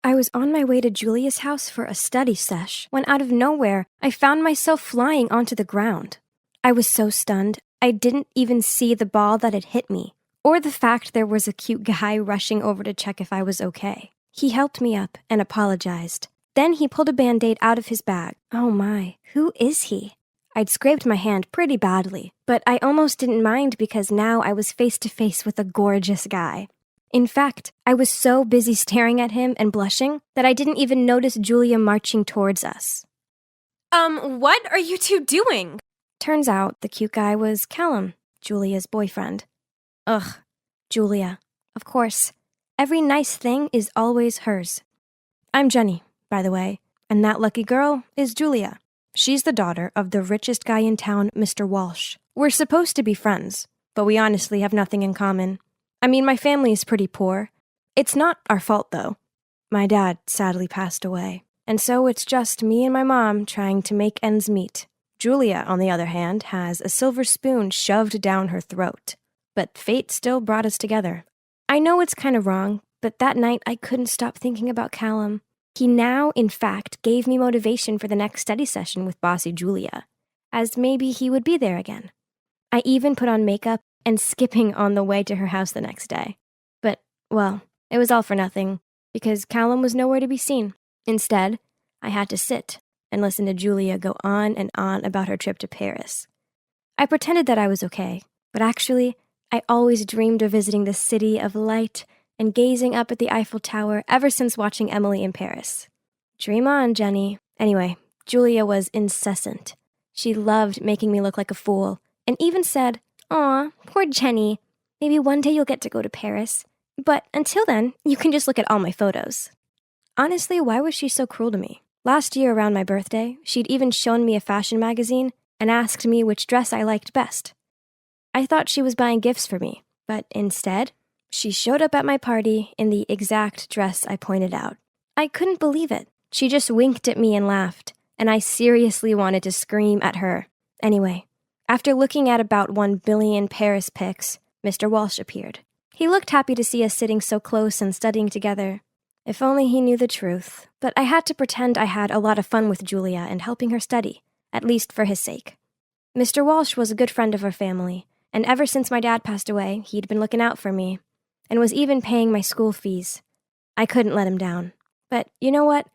I was on my way to Julia's house for a study sesh when out of nowhere, I found myself flying onto the ground. I was so stunned, I didn't even see the ball that had hit me, or the fact there was a cute guy rushing over to check if I was okay. He helped me up and apologized. Then he pulled a Band-Aid out of his bag. Oh my, who is he? I'd scraped my hand pretty badly, but I almost didn't mind because now I was face to face with a gorgeous guy. In fact, I was so busy staring at him and blushing that I didn't even notice Julia marching towards us. What are you two doing? Turns out the cute guy was Callum, Julia's boyfriend. Ugh, Julia. Of course. Every nice thing is always hers. I'm Jenny, by the way, and that lucky girl is Julia. She's the daughter of the richest guy in town, Mr. Walsh. We're supposed to be friends, but we honestly have nothing in common. I mean, my family is pretty poor. It's not our fault, though. My dad sadly passed away, and so it's just me and my mom trying to make ends meet. Julia, on the other hand, has a silver spoon shoved down her throat. But fate still brought us together. I know it's kind of wrong, but that night I couldn't stop thinking about Callum. He now, in fact, gave me motivation for the next study session with bossy Julia, as maybe he would be there again. I even put on makeup and skipping on the way to her house the next day. But, well, it was all for nothing, because Callum was nowhere to be seen. Instead, I had to sit and listen to Julia go on and on about her trip to Paris. I pretended that I was okay, but actually, I always dreamed of visiting the city of light and gazing up at the Eiffel Tower ever since watching Emily in Paris. Dream on, Jenny. Anyway, Julia was incessant. She loved making me look like a fool, and even said, "Aw, poor Jenny. Maybe one day you'll get to go to Paris. But until then, you can just look at all my photos." Honestly, why was she so cruel to me? Last year around my birthday, she'd even shown me a fashion magazine and asked me which dress I liked best. I thought she was buying gifts for me, but instead, she showed up at my party in the exact dress I pointed out. I couldn't believe it. She just winked at me and laughed, and I seriously wanted to scream at her. Anyway, after looking at about 1 billion Paris pics, Mr. Walsh appeared. He looked happy to see us sitting so close and studying together. If only he knew the truth. But I had to pretend I had a lot of fun with Julia and helping her study, at least for his sake. Mr. Walsh was a good friend of our family, and ever since my dad passed away, he'd been looking out for me, and was even paying my school fees. I couldn't let him down. But you know what?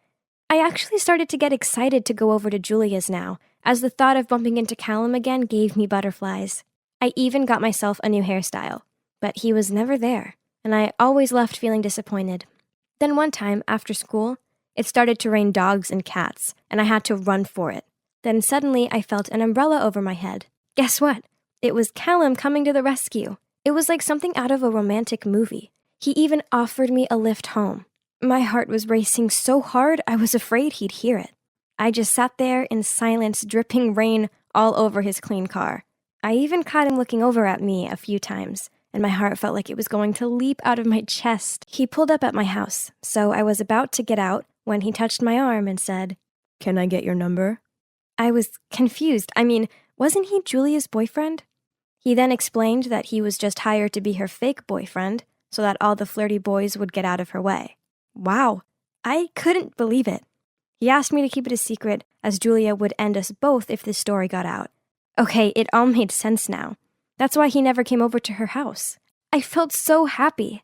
I actually started to get excited to go over to Julia's now, as the thought of bumping into Callum again gave me butterflies. I even got myself a new hairstyle, but he was never there, and I always left feeling disappointed. Then one time, after school, it started to rain dogs and cats, and I had to run for it. Then suddenly I felt an umbrella over my head. Guess what? It was Callum coming to the rescue. It was like something out of a romantic movie. He even offered me a lift home. My heart was racing so hard I was afraid he'd hear it. I just sat there in silence, dripping rain all over his clean car. I even caught him looking over at me a few times, and my heart felt like it was going to leap out of my chest. He pulled up at my house, so I was about to get out when he touched my arm and said, "Can I get your number?" I was confused. I mean, wasn't he Julia's boyfriend? He then explained that he was just hired to be her fake boyfriend so that all the flirty boys would get out of her way. Wow, I couldn't believe it. He asked me to keep it a secret, as Julia would end us both if this story got out. Okay, it all made sense now. That's why he never came over to her house. I felt so happy.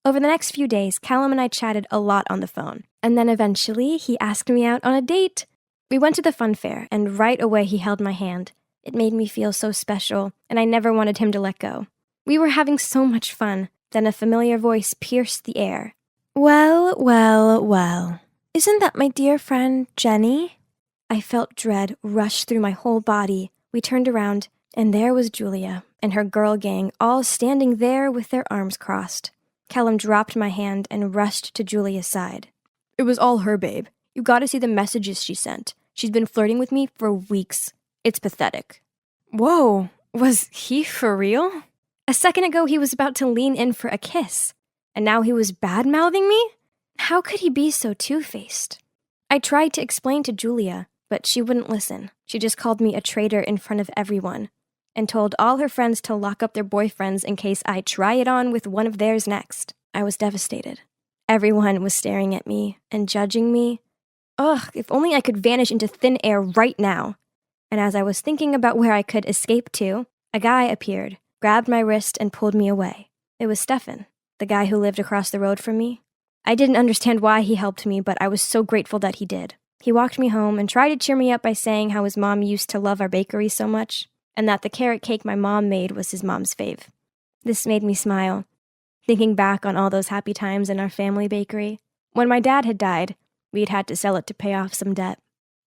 Over the next few days, Callum and I chatted a lot on the phone, and then eventually he asked me out on a date. We went to the fun fair, and right away he held my hand. It made me feel so special, and I never wanted him to let go. We were having so much fun. Then a familiar voice pierced the air. "Well, well, well. Isn't that my dear friend, Jenny?" I felt dread rush through my whole body. We turned around, and there was Julia and her girl gang all standing there with their arms crossed. Callum dropped my hand and rushed to Julia's side. "It was all her, babe. You gotta see the messages she sent. She's been flirting with me for weeks. It's pathetic." Whoa, was he for real? A second ago he was about to lean in for a kiss, and now he was bad-mouthing me? How could he be so two-faced? I tried to explain to Julia, but she wouldn't listen. She just called me a traitor in front of everyone, and told all her friends to lock up their boyfriends in case I try it on with one of theirs next. I was devastated. Everyone was staring at me and judging me. Ugh, if only I could vanish into thin air right now. And as I was thinking about where I could escape to, a guy appeared, grabbed my wrist, and pulled me away. It was Stefan, the guy who lived across the road from me. I didn't understand why he helped me, but I was so grateful that he did. He walked me home and tried to cheer me up by saying how his mom used to love our bakery so much, and that the carrot cake my mom made was his mom's fave. This made me smile, thinking back on all those happy times in our family bakery. When my dad had died, we'd had to sell it to pay off some debt,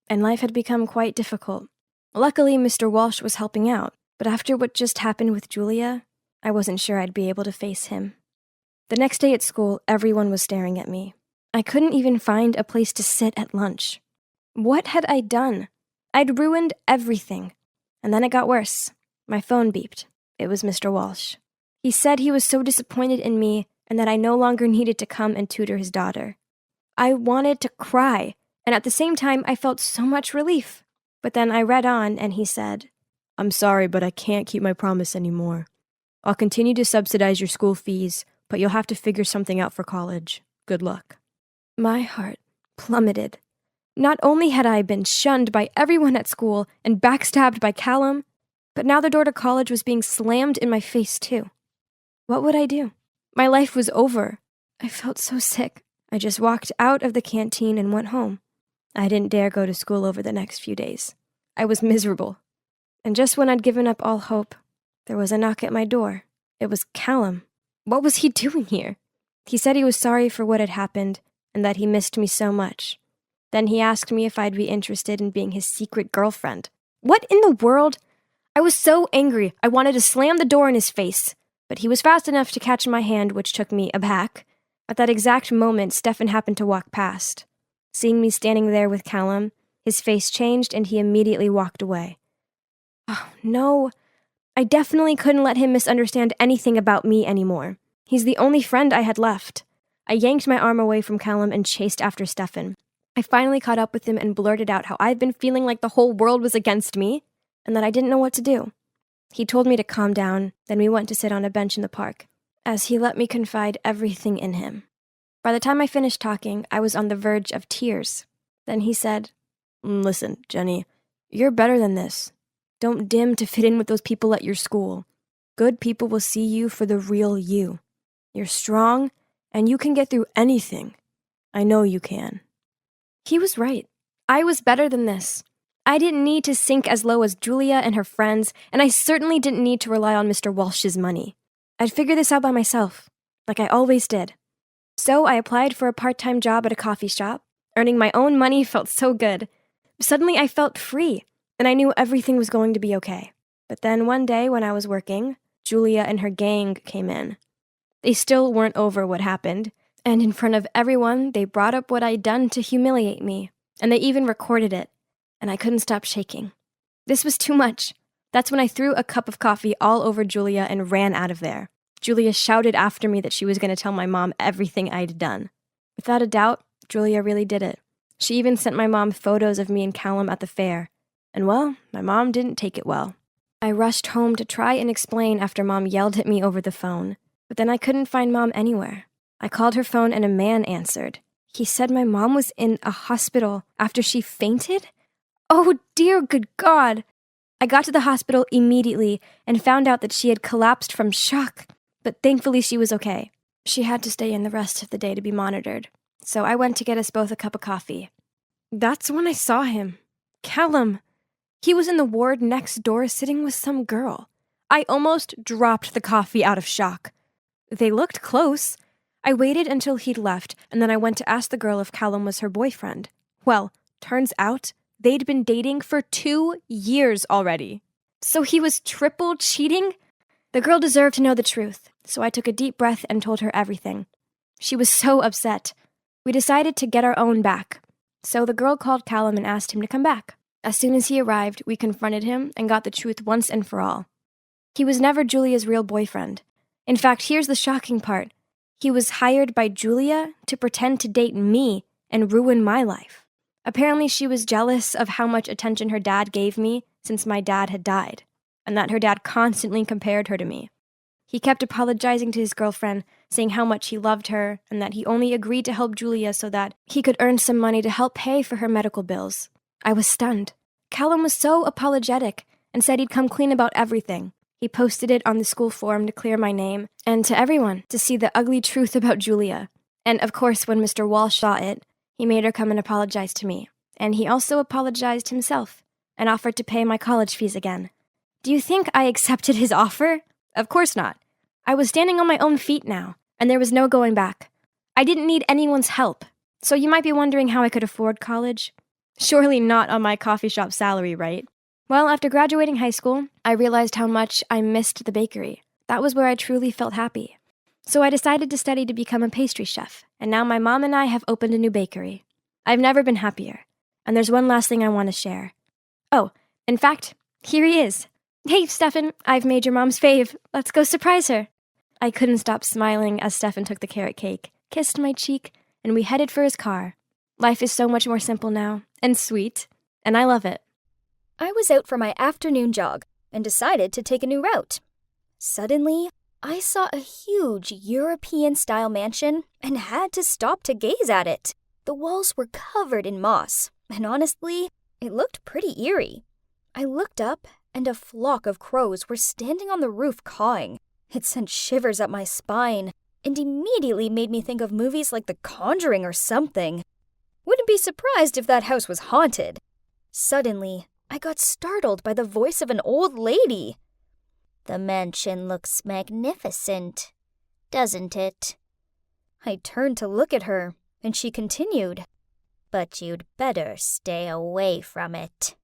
and life had become quite difficult. Luckily, Mr. Walsh was helping out, but after what just happened with Julia, I wasn't sure I'd be able to face him. The next day at school, everyone was staring at me. I couldn't even find a place to sit at lunch. What had I done? I'd ruined everything. And then it got worse. My phone beeped. It was Mr. Walsh. He said he was so disappointed in me and that I no longer needed to come and tutor his daughter. I wanted to cry, and at the same time, I felt so much relief. But then I read on, and he said, "I'm sorry, but I can't keep my promise anymore. I'll continue to subsidize your school fees, but you'll have to figure something out for college. Good luck." My heart plummeted. Not only had I been shunned by everyone at school and backstabbed by Callum, but now the door to college was being slammed in my face too. What would I do? My life was over. I felt so sick. I just walked out of the canteen and went home. I didn't dare go to school over the next few days. I was miserable. And just when I'd given up all hope, there was a knock at my door. It was Callum. What was he doing here? He said he was sorry for what had happened and that he missed me so much. Then he asked me if I'd be interested in being his secret girlfriend. What in the world? I was so angry, I wanted to slam the door in his face. But he was fast enough to catch my hand, which took me aback. At that exact moment, Stefan happened to walk past. Seeing me standing there with Callum, his face changed and he immediately walked away. Oh, no. I definitely couldn't let him misunderstand anything about me anymore. He's the only friend I had left. I yanked my arm away from Callum and chased after Stefan. I finally caught up with him and blurted out how I'd been feeling like the whole world was against me and that I didn't know what to do. He told me to calm down, then we went to sit on a bench in the park, as he let me confide everything in him. By the time I finished talking, I was on the verge of tears. Then he said, "Listen, Jenny, you're better than this. Don't dim to fit in with those people at your school. Good people will see you for the real you. You're strong, and you can get through anything. I know you can." He was right. I was better than this. I didn't need to sink as low as Julia and her friends, and I certainly didn't need to rely on Mr. Walsh's money. I'd figure this out by myself, like I always did. So I applied for a part-time job at a coffee shop. Earning my own money felt so good. Suddenly I felt free, and I knew everything was going to be okay. But then one day when I was working, Julia and her gang came in. They still weren't over what happened, and in front of everyone, they brought up what I'd done to humiliate me, and they even recorded it, and I couldn't stop shaking. This was too much. That's when I threw a cup of coffee all over Julia and ran out of there. Julia shouted after me that she was going to tell my mom everything I'd done. Without a doubt, Julia really did it. She even sent my mom photos of me and Callum at the fair. And well, my mom didn't take it well. I rushed home to try and explain after Mom yelled at me over the phone. But then I couldn't find Mom anywhere. I called her phone and a man answered. He said my mom was in a hospital after she fainted? Oh dear good God! I got to the hospital immediately and found out that she had collapsed from shock. But thankfully she was okay. She had to stay in the rest of the day to be monitored. So I went to get us both a cup of coffee. That's when I saw him. Callum. He was in the ward next door sitting with some girl. I almost dropped the coffee out of shock. They looked close. I waited until he'd left, and then I went to ask the girl if Callum was her boyfriend. Well, turns out they'd been dating for 2 years already. So he was triple cheating? The girl deserved to know the truth, so I took a deep breath and told her everything. She was so upset. We decided to get our own back. So the girl called Callum and asked him to come back. As soon as he arrived, we confronted him and got the truth once and for all. He was never Julia's real boyfriend. In fact, here's the shocking part. He was hired by Julia to pretend to date me and ruin my life. Apparently, she was jealous of how much attention her dad gave me since my dad had died, and that her dad constantly compared her to me. He kept apologizing to his girlfriend, saying how much he loved her and that he only agreed to help Julia so that he could earn some money to help pay for her medical bills. I was stunned. Callum was so apologetic and said he'd come clean about everything. He posted it on the school forum to clear my name and to everyone to see the ugly truth about Julia. And of course, when Mr. Walsh saw it, he made her come and apologize to me. And he also apologized himself and offered to pay my college fees again. Do you think I accepted his offer? Of course not. I was standing on my own feet now, and there was no going back. I didn't need anyone's help. So you might be wondering how I could afford college? Surely not on my coffee shop salary, right? Well, after graduating high school, I realized how much I missed the bakery. That was where I truly felt happy. So I decided to study to become a pastry chef, and now my mom and I have opened a new bakery. I've never been happier, and there's one last thing I want to share. Oh, in fact, here he is. Hey, Stefan, I've made your mom's fave. Let's go surprise her. I couldn't stop smiling as Stefan took the carrot cake, kissed my cheek, and we headed for his car. Life is so much more simple now, and sweet, and I love it. I was out for my afternoon jog and decided to take a new route. Suddenly, I saw a huge European-style mansion and had to stop to gaze at it. The walls were covered in moss, and honestly, it looked pretty eerie. I looked up, and a flock of crows were standing on the roof cawing. It sent shivers up my spine, and immediately made me think of movies like The Conjuring or something. Wouldn't be surprised if that house was haunted. Suddenly, I got startled by the voice of an old lady. "The mansion looks magnificent, doesn't it?" I turned to look at her, and she continued, "But you'd better stay away from it."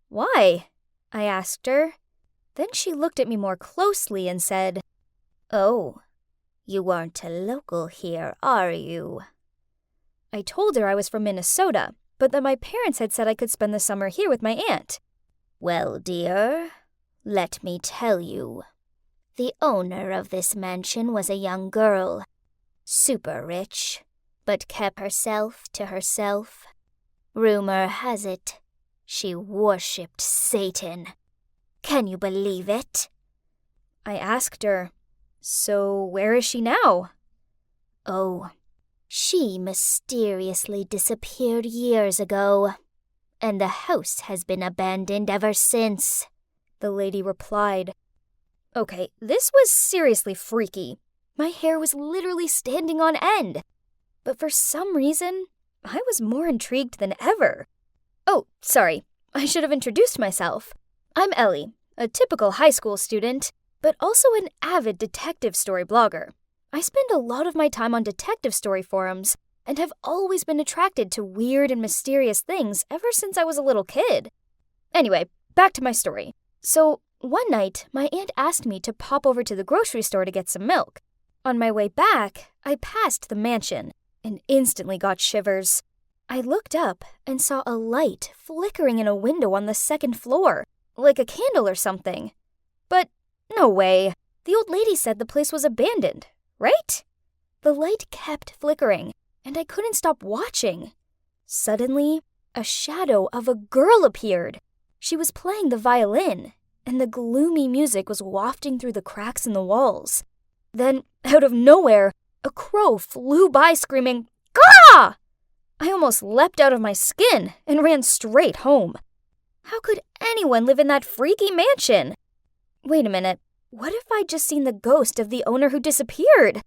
"Why?" I asked her. Then she looked at me more closely and said, "Oh, you aren't a local here, are you?" I told her I was from Minnesota, but that my parents had said I could spend the summer here with my aunt. "Well, dear, let me tell you. The owner of this mansion was a young girl, super rich, but kept herself to herself. Rumor has it, she worshipped Satan. Can you believe it?" I asked her, "So where is she now?" "Oh, she mysteriously disappeared years ago, and the house has been abandoned ever since," the lady replied. Okay, this was seriously freaky. My hair was literally standing on end. But for some reason, I was more intrigued than ever. Oh, sorry, I should have introduced myself. I'm Ellie, a typical high school student, but also an avid detective story blogger. I spend a lot of my time on detective story forums and have always been attracted to weird and mysterious things ever since I was a little kid. Anyway, back to my story. So, one night, my aunt asked me to pop over to the grocery store to get some milk. On my way back, I passed the mansion and instantly got shivers. I looked up and saw a light flickering in a window on the second floor, like a candle or something. But no way. The old lady said the place was abandoned, right? The light kept flickering, and I couldn't stop watching. Suddenly, a shadow of a girl appeared. She was playing the violin, and the gloomy music was wafting through the cracks in the walls. Then, out of nowhere, a crow flew by screaming, "Gah!" I almost leapt out of my skin and ran straight home. How could anyone live in that freaky mansion? Wait a minute, what if I'd just seen the ghost of the owner who disappeared?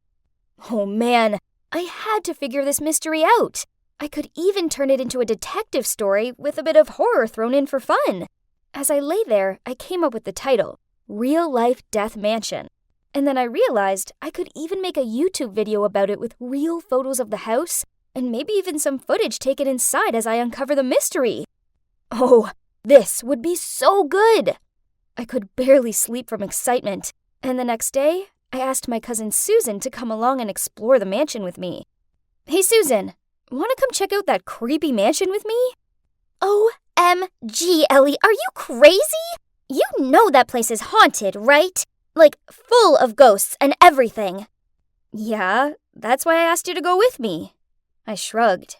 Oh man, I had to figure this mystery out. I could even turn it into a detective story with a bit of horror thrown in for fun. As I lay there, I came up with the title, Real Life Death Mansion. And then I realized I could even make a YouTube video about it with real photos of the house and maybe even some footage taken inside as I uncover the mystery. Oh, this would be so good! I could barely sleep from excitement, and the next day, I asked my cousin Susan to come along and explore the mansion with me. Hey Susan, want to come check out that creepy mansion with me? OMG, Ellie, are you crazy? You know that place is haunted, right? Like, full of ghosts and everything. Yeah, that's why I asked you to go with me. I shrugged.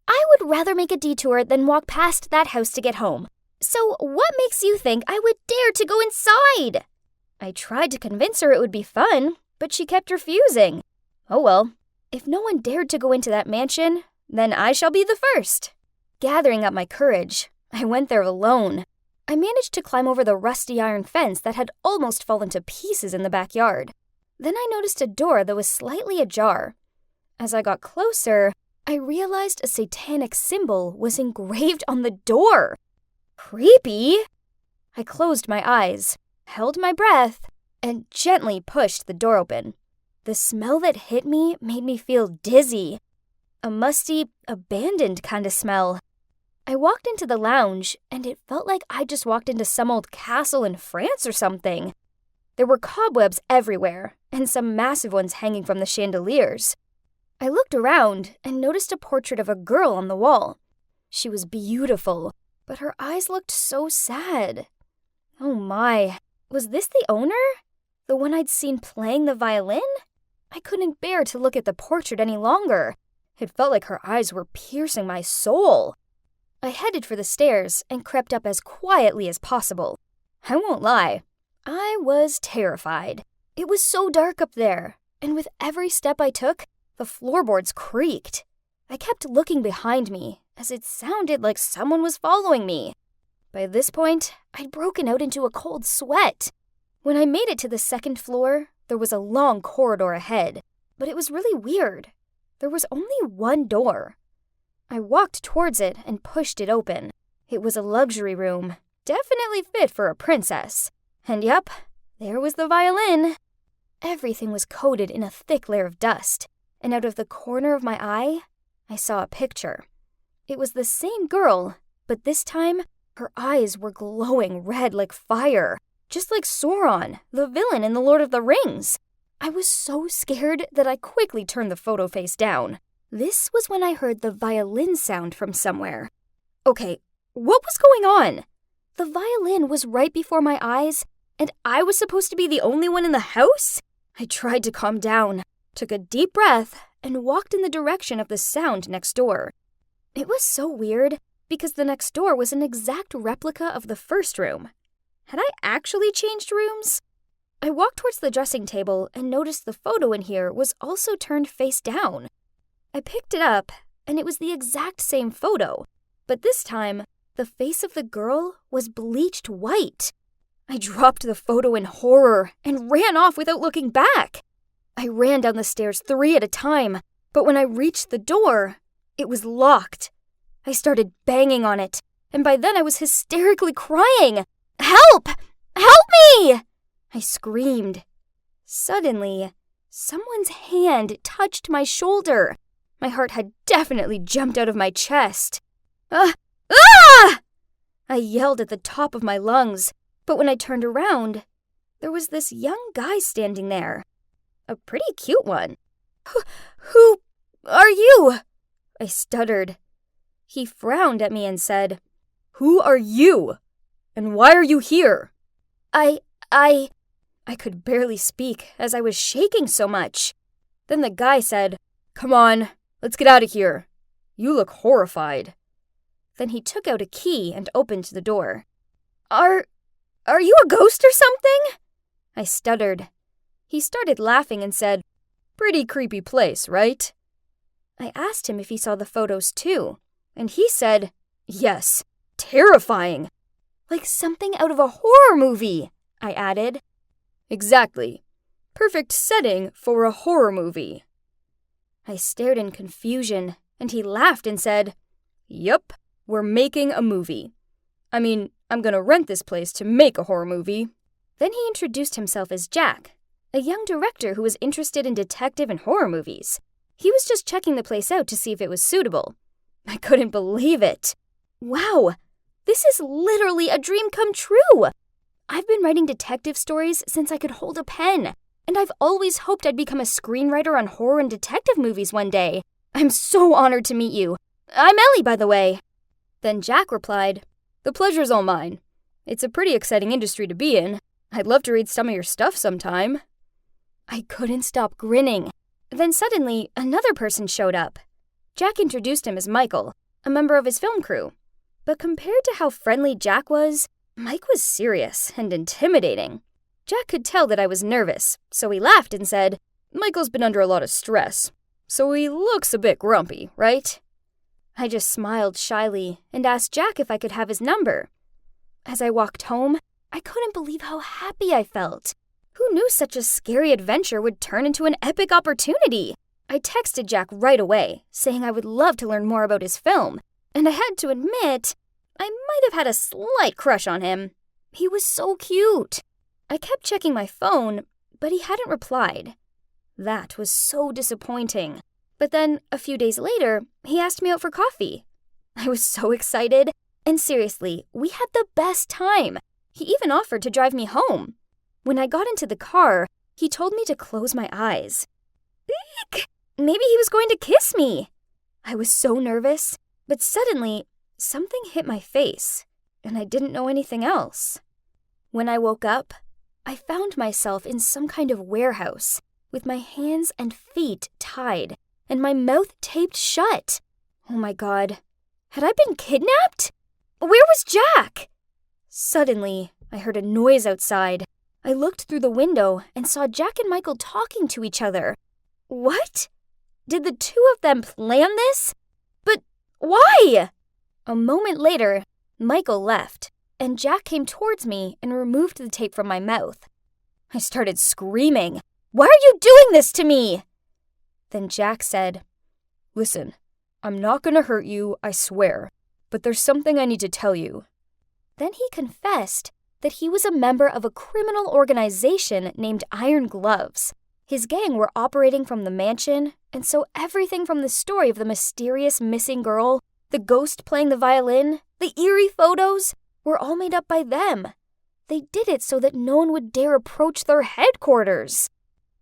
I would rather make a detour than walk past that house to get home. So what makes you think I would dare to go inside? I tried to convince her it would be fun, but she kept refusing. Oh well, if no one dared to go into that mansion, then I shall be the first. Gathering up my courage, I went there alone. I managed to climb over the rusty iron fence that had almost fallen to pieces in the backyard. Then I noticed a door that was slightly ajar. As I got closer, I realized a satanic symbol was engraved on the door. Creepy! I closed my eyes, held my breath, and gently pushed the door open. The smell that hit me made me feel dizzy. A musty, abandoned kind of smell. I walked into the lounge, and it felt like I just walked into some old castle in France or something. There were cobwebs everywhere, and some massive ones hanging from the chandeliers. I looked around and noticed a portrait of a girl on the wall. She was beautiful, but her eyes looked so sad. Oh my, was this the owner? The one I'd seen playing the violin? I couldn't bear to look at the portrait any longer. It felt like her eyes were piercing my soul. I headed for the stairs and crept up as quietly as possible. I won't lie, I was terrified. It was so dark up there, and with every step I took, the floorboards creaked. I kept looking behind me, as it sounded like someone was following me. By this point, I'd broken out into a cold sweat. When I made it to the second floor, there was a long corridor ahead, but it was really weird. There was only one door. I walked towards it and pushed it open. It was a luxury room, definitely fit for a princess. And yup, there was the violin. Everything was coated in a thick layer of dust, and out of the corner of my eye, I saw a picture. It was the same girl, but this time, her eyes were glowing red like fire, just like Sauron, the villain in The Lord of the Rings. I was so scared that I quickly turned the photo face down. This was when I heard the violin sound from somewhere. Okay, what was going on? The violin was right before my eyes, and I was supposed to be the only one in the house? I tried to calm down, took a deep breath, and walked in the direction of the sound next door. It was so weird, because the next door was an exact replica of the first room. Had I actually changed rooms? I walked towards the dressing table and noticed the photo in here was also turned face down. I picked it up, and it was the exact same photo, but this time, the face of the girl was bleached white. I dropped the photo in horror and ran off without looking back. I ran down the stairs 3 at a time, but when I reached the door, it was locked. I started banging on it, and by then I was hysterically crying. "Help! Help me!" I screamed. Suddenly, someone's hand touched my shoulder. My heart had definitely jumped out of my chest. Ah! I yelled at the top of my lungs, but when I turned around, there was this young guy standing there. A pretty cute one. Who are you?" I stuttered. He frowned at me and said, "Who are you? And why are you here?" I could barely speak as I was shaking so much. Then the guy said, "Come on, let's get out of here. You look horrified." Then he took out a key and opened the door. Are you a ghost or something?" I stuttered. He started laughing and said, "Pretty creepy place, right?" I asked him if he saw the photos too, and he said, "Yes, terrifying. Like something out of a horror movie," I added. "Exactly. Perfect setting for a horror movie." I stared in confusion, and he laughed and said, "Yup, we're making a movie. I mean, I'm gonna rent this place to make a horror movie." Then he introduced himself as Jack, a young director who was interested in detective and horror movies. He was just checking the place out to see if it was suitable. I couldn't believe it. Wow, this is literally a dream come true. I've been writing detective stories since I could hold a pen, and I've always hoped I'd become a screenwriter on horror and detective movies one day. I'm so honored to meet you. I'm Ellie, by the way. Then Jack replied, "The pleasure's all mine. It's a pretty exciting industry to be in. I'd love to read some of your stuff sometime." I couldn't stop grinning. Then suddenly, another person showed up. Jack introduced him as Michael, a member of his film crew. But compared to how friendly Jack was, Mike was serious and intimidating. Jack could tell that I was nervous, so he laughed and said, "Michael's been under a lot of stress, so he looks a bit grumpy, right?" I just smiled shyly and asked Jack if I could have his number. As I walked home, I couldn't believe how happy I felt. Who knew such a scary adventure would turn into an epic opportunity? I texted Jack right away, saying I would love to learn more about his film, and I had to admit, I might have had a slight crush on him. He was so cute. I kept checking my phone, but he hadn't replied. That was so disappointing. But then, a few days later, he asked me out for coffee. I was so excited, and seriously, we had the best time. He even offered to drive me home. When I got into the car, he told me to close my eyes. Eek! Maybe he was going to kiss me. I was so nervous, but suddenly, something hit my face, and I didn't know anything else. When I woke up, I found myself in some kind of warehouse, with my hands and feet tied, and my mouth taped shut. Oh my God, had I been kidnapped? Where was Jack? Suddenly, I heard a noise outside. I looked through the window and saw Jack and Michael talking to each other. What? Did the two of them plan this? But why? A moment later, Michael left, and Jack came towards me and removed the tape from my mouth. I started screaming, "Why are you doing this to me?" Then Jack said, "Listen, I'm not going to hurt you, I swear, but there's something I need to tell you." Then he confessed that he was a member of a criminal organization named Iron Gloves. His gang were operating from the mansion, and so everything from the story of the mysterious missing girl, the ghost playing the violin, the eerie photos, were all made up by them. They did it so that no one would dare approach their headquarters.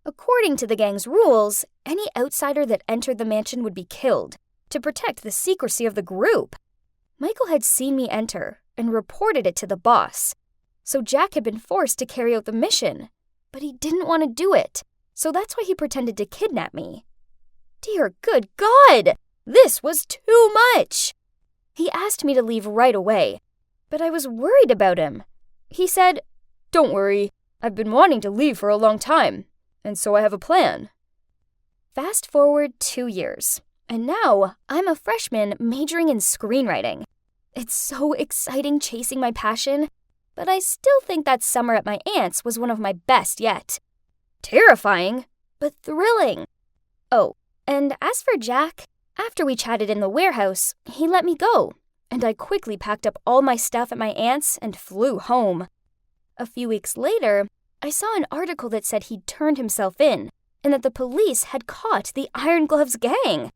According to the gang's rules, any outsider that entered the mansion would be killed to protect the secrecy of the group. Michael had seen me enter and reported it to the boss. So Jack had been forced to carry out the mission, but he didn't want to do it, so that's why he pretended to kidnap me. Dear good God, this was too much! He asked me to leave right away, but I was worried about him. He said, "Don't worry, I've been wanting to leave for a long time, and so I have a plan." Fast forward 2 years, and now I'm a freshman majoring in screenwriting. It's so exciting chasing my passion, but I still think that summer at my aunt's was one of my best yet. Terrifying, but thrilling. Oh, and as for Jack, after we chatted in the warehouse, he let me go, and I quickly packed up all my stuff at my aunt's and flew home. A few weeks later, I saw an article that said he'd turned himself in, and that the police had caught the Iron Gloves gang.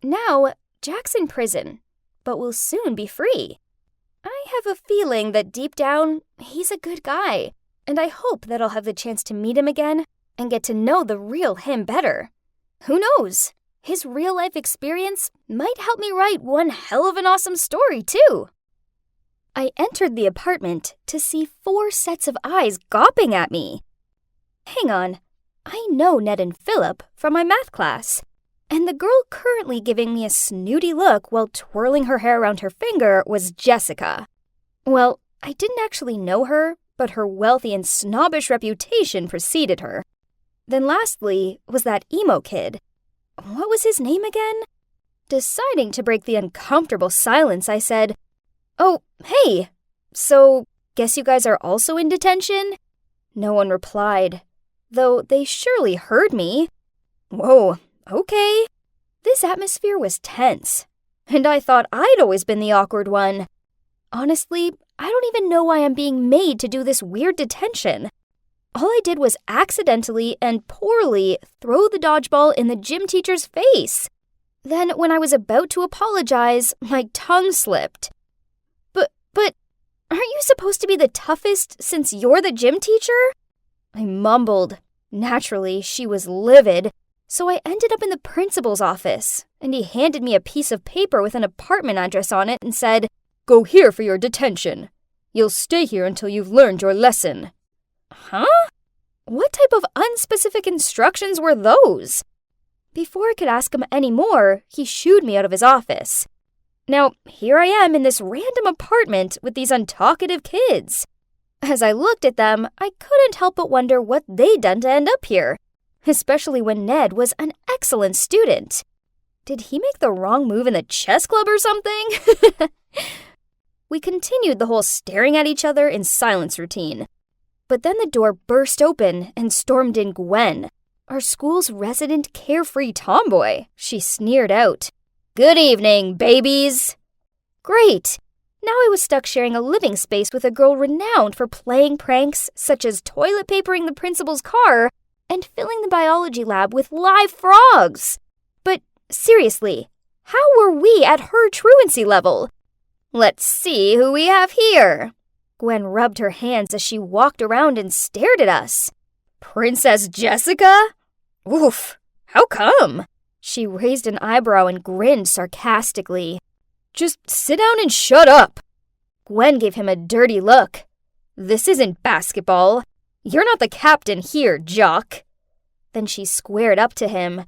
Now, Jack's in prison, but will soon be free. I have a feeling that deep down, he's a good guy, and I hope that I'll have the chance to meet him again and get to know the real him better. Who knows? His real-life experience might help me write one hell of an awesome story, too. I entered the apartment to see 4 sets of eyes gawping at me. Hang on, I know Ned and Philip from my math class, and the girl currently giving me a snooty look while twirling her hair around her finger was Jessica. Well, I didn't actually know her, but her wealthy and snobbish reputation preceded her. Then lastly was that emo kid. What was his name again? Deciding to break the uncomfortable silence, I said, "Oh, hey, so guess you guys are also in detention?" No one replied, though they surely heard me. Whoa, okay. This atmosphere was tense, and I thought I'd always been the awkward one. Honestly, I don't even know why I'm being made to do this weird detention. All I did was accidentally and poorly throw the dodgeball in the gym teacher's face. Then, when I was about to apologize, my tongue slipped. But, aren't you supposed to be the toughest since you're the gym teacher? I mumbled. Naturally, she was livid, so I ended up in the principal's office, and he handed me a piece of paper with an apartment address on it and said, "Go here for your detention. You'll stay here until you've learned your lesson." Huh? What type of unspecific instructions were those? Before I could ask him any more, he shooed me out of his office. Now, here I am in this random apartment with these untalkative kids. As I looked at them, I couldn't help but wonder what they'd done to end up here, especially when Ned was an excellent student. Did he make the wrong move in the chess club or something? We continued the whole staring at each other in silence routine. But then the door burst open and stormed in Gwen, our school's resident carefree tomboy. She sneered out, "Good evening, babies." Great! Now I was stuck sharing a living space with a girl renowned for playing pranks such as toilet papering the principal's car and filling the biology lab with live frogs. But seriously, how were we at her truancy level? Let's see who we have here. Gwen rubbed her hands as she walked around and stared at us. Princess Jessica? Oof, how come? She raised an eyebrow and grinned sarcastically. Just sit down and shut up. Gwen gave him a dirty look. This isn't basketball. You're not the captain here, jock. Then she squared up to him.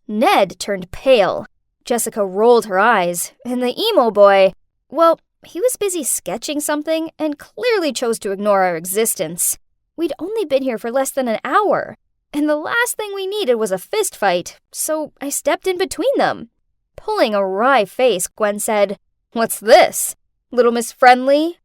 Ned turned pale. Jessica rolled her eyes, and the emo boy, well, he was busy sketching something and clearly chose to ignore our existence. We'd only been here for less than an hour, and the last thing we needed was a fist fight, so I stepped in between them. Pulling a wry face, Gwen said, "What's this? Little Miss Friendly?"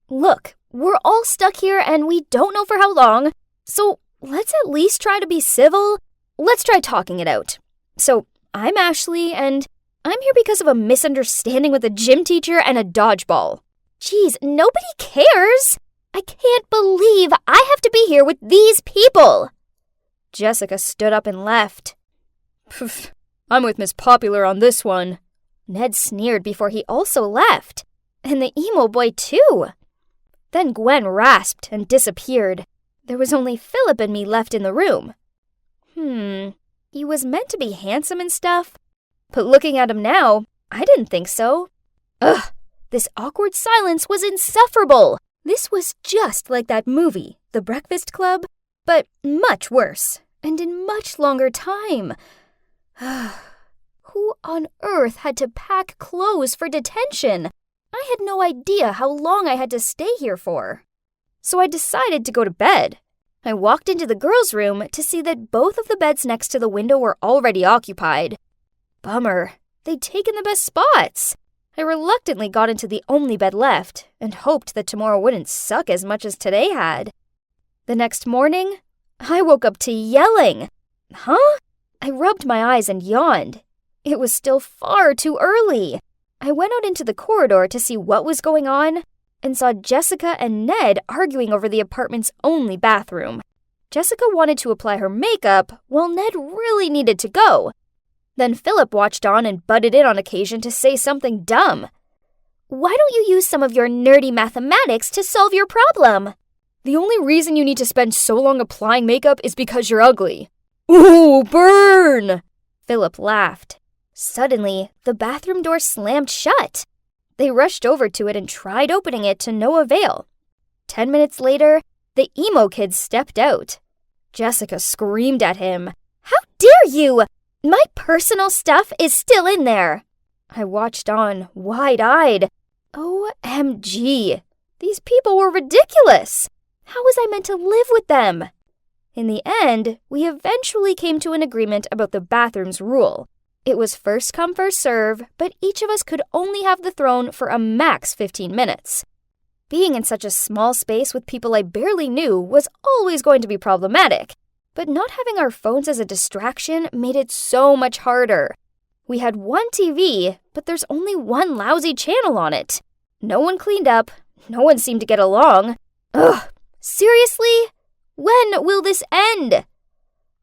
Look, we're all stuck here and we don't know for how long, so let's at least try to be civil. Let's try talking it out. So, I'm Ashley, and I'm here because of a misunderstanding with a gym teacher and a dodgeball. Geez, nobody cares. I can't believe I have to be here with these people. Jessica stood up and left. Pff, I'm with Miss Popular on this one. Ned sneered before he also left. And the emo boy too. Then Gwen rasped and disappeared. There was only Philip and me left in the room. He was meant to be handsome and stuff. But looking at him now, I didn't think so. Ugh, this awkward silence was insufferable. This was just like that movie, The Breakfast Club, but much worse, and in much longer time. Who on earth had to pack clothes for detention? I had no idea how long I had to stay here for. So I decided to go to bed. I walked into the girls' room to see that both of the beds next to the window were already occupied. Bummer. They'd taken the best spots. I reluctantly got into the only bed left and hoped that tomorrow wouldn't suck as much as today had. The next morning, I woke up to yelling. Huh? I rubbed my eyes and yawned. It was still far too early. I went out into the corridor to see what was going on and saw Jessica and Ned arguing over the apartment's only bathroom. Jessica wanted to apply her makeup while Ned really needed to go. Then Philip watched on and butted in on occasion to say something dumb. Why don't you use some of your nerdy mathematics to solve your problem? The only reason you need to spend so long applying makeup is because you're ugly. Ooh, burn! Philip laughed. Suddenly, the bathroom door slammed shut. They rushed over to it and tried opening it to no avail. 10 minutes later, the emo kid stepped out. Jessica screamed at him. How dare you! My personal stuff is still in there. I watched on, wide-eyed. OMG. These people were ridiculous. How was I meant to live with them? In the end, we eventually came to an agreement about the bathroom's rule. It was first come, first serve, but each of us could only have the throne for a max 15 minutes. Being in such a small space with people I barely knew was always going to be problematic. But not having our phones as a distraction made it so much harder. We had one TV, but there's only one lousy channel on it. No one cleaned up. No one seemed to get along. Ugh, seriously? When will this end?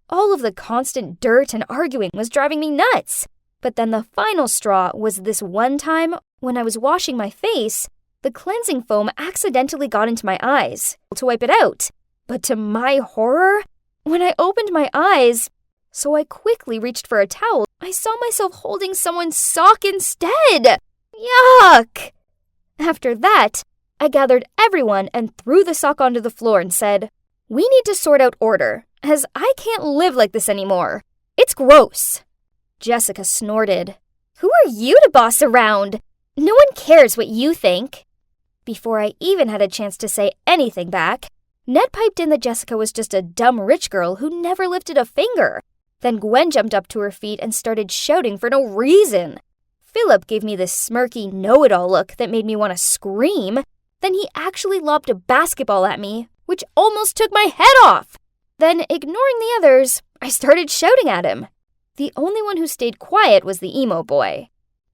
All of the constant dirt and arguing was driving me nuts. But then the final straw was this one time when I was washing my face, the cleansing foam accidentally got into my eyes to wipe it out. But to my horror, when I opened my eyes, so I quickly reached for a towel, I saw myself holding someone's sock instead. Yuck! After that, I gathered everyone and threw the sock onto the floor and said, "We need to sort out order, as I can't live like this anymore. It's gross." Jessica snorted. Who are you to boss around? No one cares what you think. Before I even had a chance to say anything back, Ned piped in that Jessica was just a dumb rich girl who never lifted a finger. Then Gwen jumped up to her feet and started shouting for no reason. Philip gave me this smirky know-it-all look that made me want to scream. Then he actually lobbed a basketball at me, which almost took my head off. Then, ignoring the others, I started shouting at him. The only one who stayed quiet was the emo boy.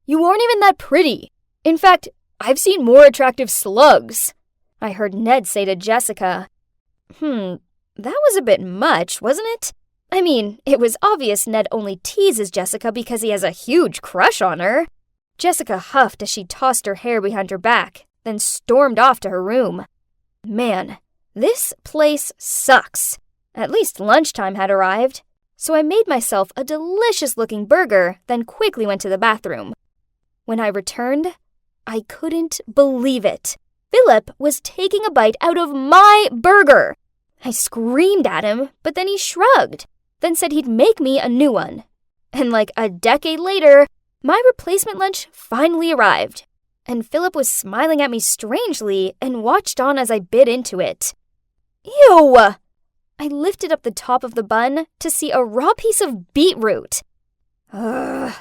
"You aren't even that pretty. In fact, I've seen more attractive slugs," I heard Ned say to Jessica. That was a bit much, wasn't it? I mean, it was obvious Ned only teases Jessica because he has a huge crush on her. Jessica huffed as she tossed her hair behind her back, then stormed off to her room. Man, this place sucks. At least lunchtime had arrived. So I made myself a delicious-looking burger, then quickly went to the bathroom. When I returned, I couldn't believe it. Philip was taking a bite out of my burger. I screamed at him, but then he shrugged, then said he'd make me a new one. And like a decade later, my replacement lunch finally arrived. And Philip was smiling at me strangely and watched on as I bit into it. Ew! I lifted up the top of the bun to see a raw piece of beetroot. Ugh.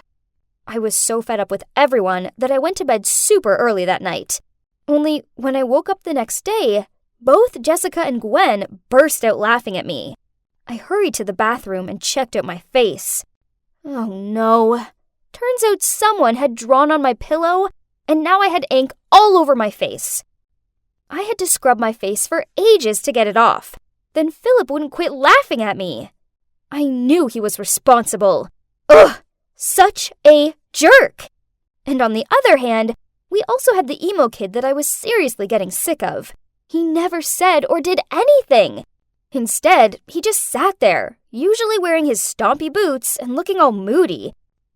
I was so fed up with everyone that I went to bed super early that night. Only when I woke up the next day, both Jessica and Gwen burst out laughing at me. I hurried to the bathroom and checked out my face. Oh no. Turns out someone had drawn on my pillow, and now I had ink all over my face. I had to scrub my face for ages to get it off. Then Philip wouldn't quit laughing at me. I knew he was responsible. Ugh! Such a jerk! And on the other hand, we also had the emo kid that I was seriously getting sick of. He never said or did anything. Instead, he just sat there, usually wearing his stompy boots and looking all moody.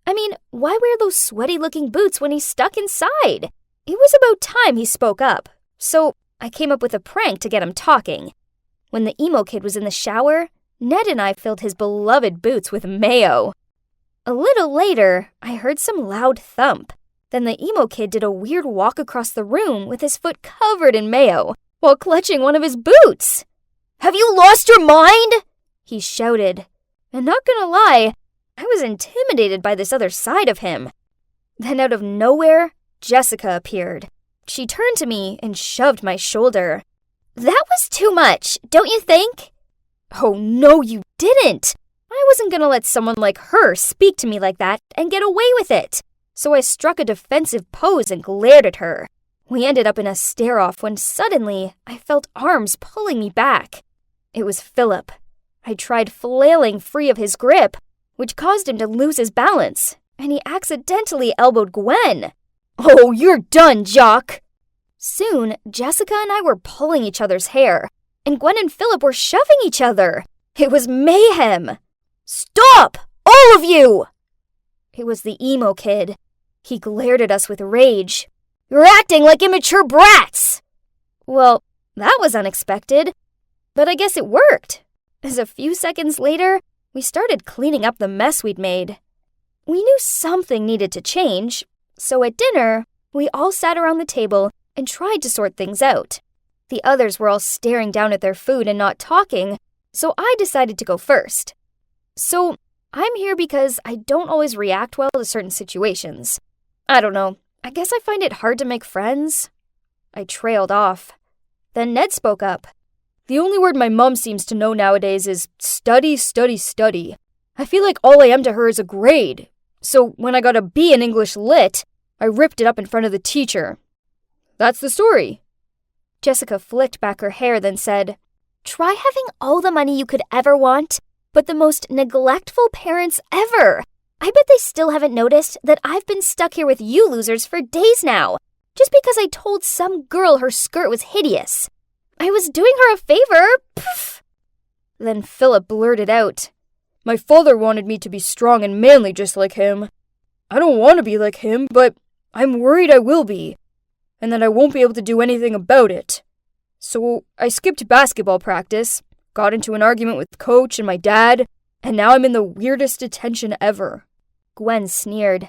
I mean, why wear those sweaty-looking boots when he's stuck inside? It was about time he spoke up, so I came up with a prank to get him talking. When the emo kid was in the shower, Ned and I filled his beloved boots with mayo. A little later, I heard some loud thump. Then the emo kid did a weird walk across the room with his foot covered in mayo while clutching one of his boots. "Have you lost your mind?" he shouted. And not gonna lie, I was intimidated by this other side of him. Then out of nowhere, Jessica appeared. She turned to me and shoved my shoulder. "That was too much, don't you think?" "Oh, no, you didn't. I wasn't gonna let someone like her speak to me like that and get away with it." So I struck a defensive pose and glared at her. We ended up in a stare-off when suddenly I felt arms pulling me back. It was Philip. I tried flailing free of his grip, which caused him to lose his balance, and he accidentally elbowed Gwen. "Oh, you're done, Jock!" Soon, Jessica and I were pulling each other's hair, and Gwen and Philip were shoving each other. It was mayhem. "Stop! All of you!" It was the emo kid. He glared at us with rage. "You're acting like immature brats!" Well, that was unexpected, but I guess it worked, as a few seconds later, we started cleaning up the mess we'd made. We knew something needed to change, so at dinner, we all sat around the table and tried to sort things out. The others were all staring down at their food and not talking, so I decided to go first. So, I'm here because I don't always react well to certain situations. I don't know, I guess I find it hard to make friends. I trailed off. Then Ned spoke up. "The only word my mom seems to know nowadays is study, study, study. I feel like all I am to her is a grade. So when I got a B in English Lit, I ripped it up in front of the teacher. That's the story." Jessica flicked back her hair, then said, "Try having all the money you could ever want, but the most neglectful parents ever. I bet they still haven't noticed that I've been stuck here with you losers for days now, just because I told some girl her skirt was hideous. I was doing her a favor, poof." Then Philip blurted out, "My father wanted me to be strong and manly just like him. I don't want to be like him, but I'm worried I will be, and that I won't be able to do anything about it. So I skipped basketball practice, got into an argument with coach and my dad, and now I'm in the weirdest detention ever." Gwen sneered.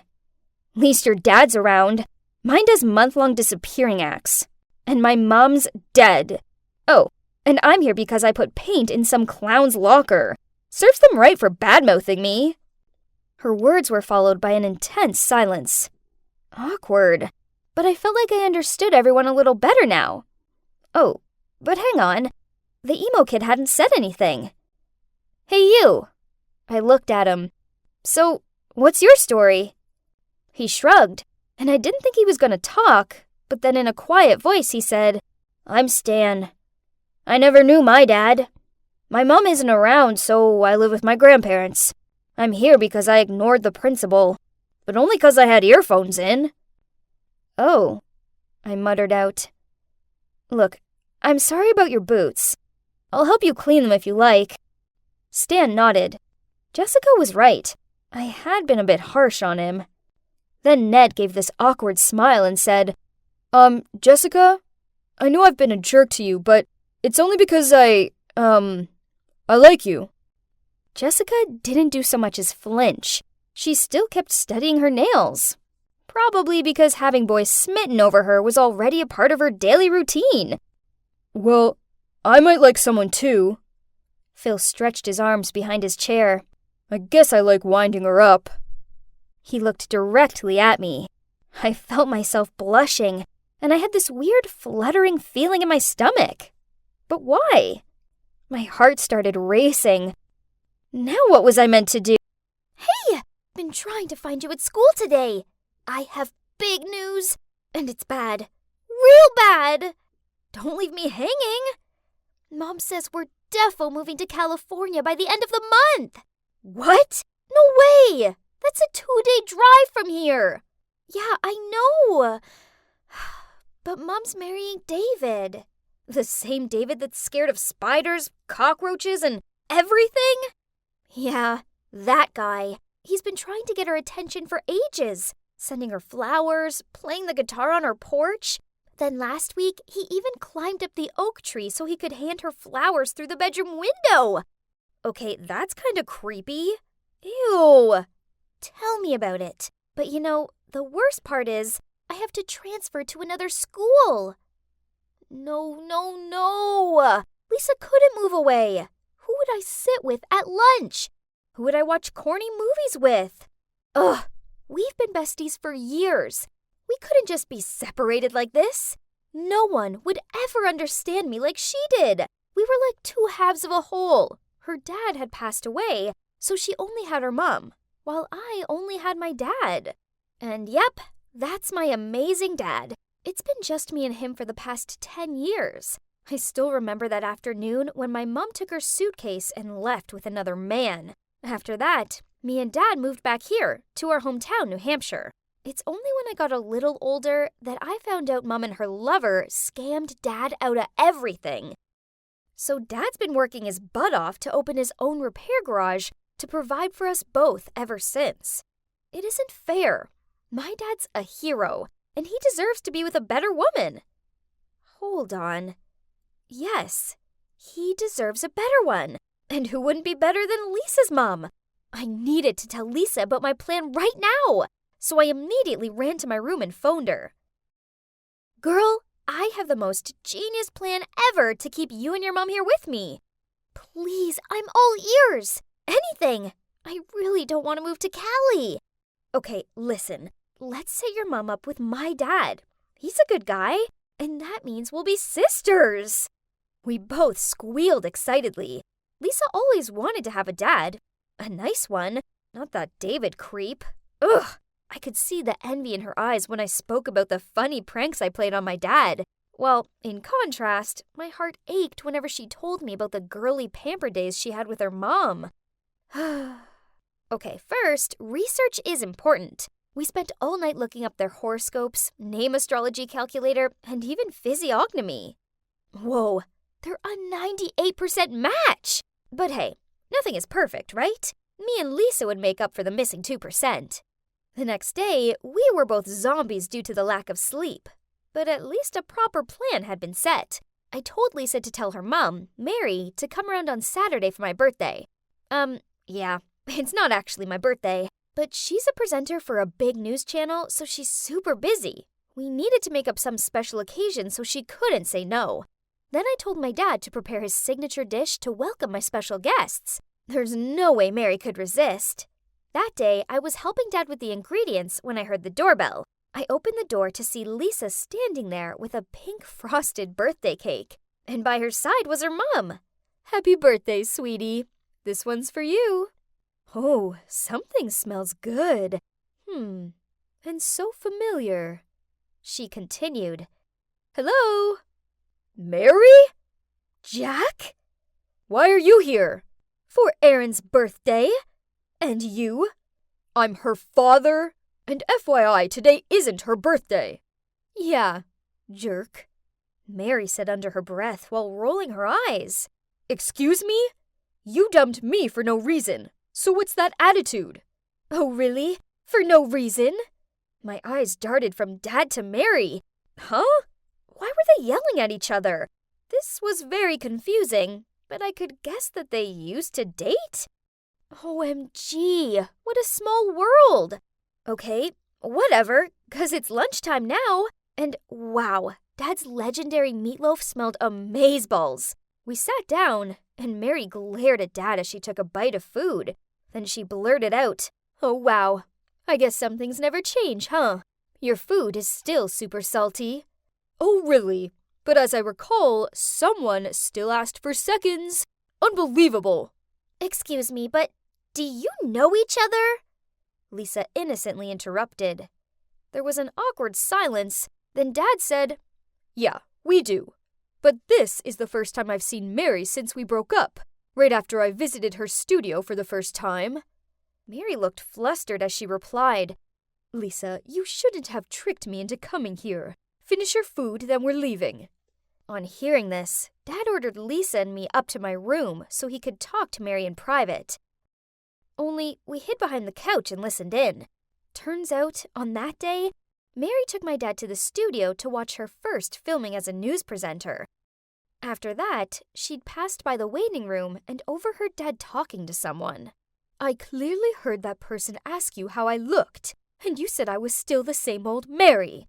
"Least your dad's around. Mine does month-long disappearing acts." And my mom's dead. Oh, and I'm here because I put paint in some clown's locker. Serves them right for bad-mouthing me. Her words were followed by an intense silence. Awkward. But I felt like I understood everyone a little better now. Oh, but hang on. The emo kid hadn't said anything. Hey, you. I looked at him. So, what's your story? He shrugged, and I didn't think he was going to talk, but then in a quiet voice he said, I'm Stan. I never knew my dad. My mom isn't around, so I live with my grandparents. I'm here because I ignored the principal, but only because I had earphones in. Oh, I muttered out. Look, I'm sorry about your boots. I'll help you clean them if you like. Stan nodded. Jessica was right. I had been a bit harsh on him. Then Ned gave this awkward smile and said, Jessica, I know I've been a jerk to you, but it's only because I like you. Jessica didn't do so much as flinch. She still kept studying her nails. Probably because having boys smitten over her was already a part of her daily routine. Well, I might like someone too. Phil stretched his arms behind his chair. I guess I like winding her up. He looked directly at me. I felt myself blushing, and I had this weird fluttering feeling in my stomach. But why? My heart started racing. Now what was I meant to do? Hey! Been trying to find you at school today. I have big news, and it's bad. Real bad! Don't leave me hanging. Mom says we're defo moving to California by the end of the month. What? No way! That's a 2-day drive from here. Yeah, I know. But Mom's marrying David. The same David that's scared of spiders, cockroaches, and everything? Yeah, that guy. He's been trying to get her attention for ages, sending her flowers, playing the guitar on her porch. Then last week, he even climbed up the oak tree so he could hand her flowers through the bedroom window. Okay, that's kind of creepy. Ew. Tell me about it. But you know, the worst part is, I have to transfer to another school. No. Lisa couldn't move away. Who would I sit with at lunch? Who would I watch corny movies with? Ugh, we've been besties for years. We couldn't just be separated like this. No one would ever understand me like she did. We were like two halves of a whole. Her dad had passed away, so she only had her mom, while I only had my dad. And yep, that's my amazing dad. It's been just me and him for the past 10 years. I still remember that afternoon when my mom took her suitcase and left with another man. After that, me and Dad moved back here, to our hometown, New Hampshire. It's only when I got a little older that I found out Mom and her lover scammed Dad out of everything. So Dad's been working his butt off to open his own repair garage to provide for us both ever since. It isn't fair. My dad's a hero, and he deserves to be with a better woman. Hold on. Yes, he deserves a better one. And who wouldn't be better than Lisa's mom? I needed to tell Lisa about my plan right now, so I immediately ran to my room and phoned her. Girl, I have the most genius plan ever to keep you and your mom here with me. Please, I'm all ears. Anything. I really don't want to move to Cali. Okay, listen. Let's set your mom up with my dad. He's a good guy, and that means we'll be sisters. We both squealed excitedly. Lisa always wanted to have a dad. A nice one, not that David creep. Ugh! I could see the envy in her eyes when I spoke about the funny pranks I played on my dad. Well, in contrast, my heart ached whenever she told me about the girly pamper days she had with her mom. Okay, first, research is important. We spent all night looking up their horoscopes, name astrology calculator, and even physiognomy. Whoa, they're a 98% match! But hey, nothing is perfect, right? Me and Lisa would make up for the missing 2%. The next day, we were both zombies due to the lack of sleep. But at least a proper plan had been set. I told Lisa to tell her mom, Mary, to come around on Saturday for my birthday. Yeah, it's not actually my birthday, but she's a presenter for a big news channel, so she's super busy. We needed to make up some special occasion so she couldn't say no. Then I told my dad to prepare his signature dish to welcome my special guests. There's no way Mary could resist. That day, I was helping Dad with the ingredients when I heard the doorbell. I opened the door to see Lisa standing there with a pink frosted birthday cake. And by her side was her mom. "Happy birthday, sweetie. This one's for you." Oh, something smells good. And so familiar. She continued. "Hello? Mary? Jack? Why are you here? For Erin's birthday? And you? I'm her father. And FYI, today isn't her birthday." "Yeah, jerk," Mary said under her breath while rolling her eyes. "Excuse me? You dumped me for no reason. So what's that attitude?" "Oh, really? For no reason?" My eyes darted from Dad to Mary. Huh? Why were they yelling at each other? This was very confusing, but I could guess that they used to date? OMG, what a small world! Okay, whatever, 'cause it's lunchtime now. And wow, Dad's legendary meatloaf smelled amazeballs. We sat down, and Mary glared at Dad as she took a bite of food. Then she blurted out, "Oh wow, I guess some things never change, huh? Your food is still super salty." "Oh really? But as I recall, someone still asked for seconds. Unbelievable." Excuse me, but do you know each other? Lisa innocently interrupted. There was an awkward silence. Then Dad said, "Yeah, we do. But this is the first time I've seen Mary since we broke up, right after I visited her studio for the first time." Mary looked flustered as she replied, "Lisa, you shouldn't have tricked me into coming here. Finish your food, then we're leaving." On hearing this, Dad ordered Lisa and me up to my room so he could talk to Mary in private. Only we hid behind the couch and listened in. Turns out, on that day, Mary took my dad to the studio to watch her first filming as a news presenter. After that, she'd passed by the waiting room and overheard Dad talking to someone. "I clearly heard that person ask you how I looked, and you said I was still the same old Mary.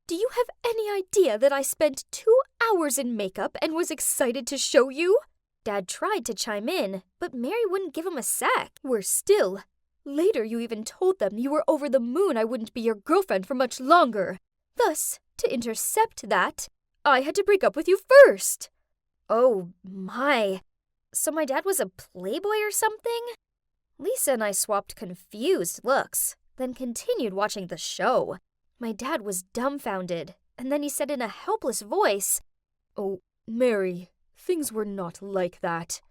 Do you have any idea that I spent 2 hours in makeup and was excited to show you?" Dad tried to chime in, but Mary wouldn't give him a sec. "Worse still, later you even told them you were over the moon I wouldn't be your girlfriend for much longer. Thus, to intercept that, I had to break up with you first." Oh my. So my dad was a playboy or something? Lisa and I swapped confused looks, then continued watching the show. My dad was dumbfounded, and then he said in a helpless voice, "Oh, Mary, things were not like that.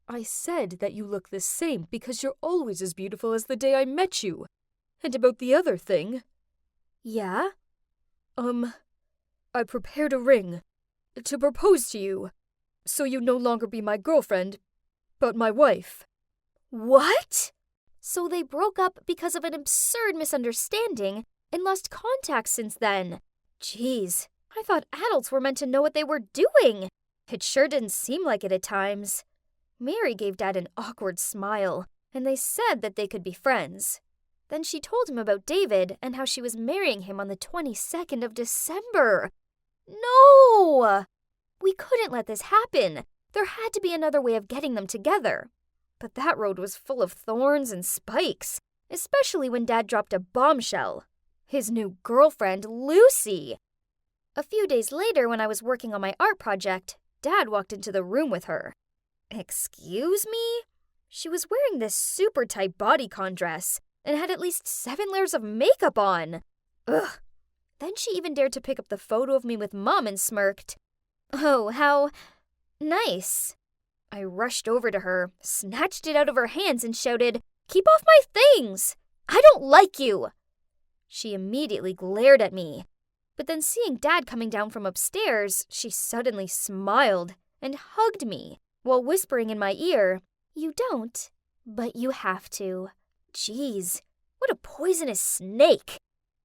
I said that you look the same because you're always as beautiful as the day I met you. And about the other thing..." "Yeah?" I prepared a ring to propose to you, so you'd no longer be my girlfriend, but my wife." "What?" So they broke up because of an absurd misunderstanding and lost contact since then. Jeez, I thought adults were meant to know what they were doing. It sure didn't seem like it at times. Mary gave Dad an awkward smile, and they said that they could be friends. Then she told him about David and how she was marrying him on the 22nd of December. No! We couldn't let this happen. There had to be another way of getting them together. But that road was full of thorns and spikes, especially when Dad dropped a bombshell. His new girlfriend, Lucy. A few days later, when I was working on my art project, Dad walked into the room with her. Excuse me? She was wearing this super tight bodycon dress and had at least 7 layers of makeup on. Ugh. Then she even dared to pick up the photo of me with Mom and smirked. "Oh, how nice." I rushed over to her, snatched it out of her hands and shouted, "Keep off my things! I don't like you!" She immediately glared at me. But then seeing Dad coming down from upstairs, she suddenly smiled and hugged me while whispering in my ear, "You don't, but you have to." Jeez, what a poisonous snake.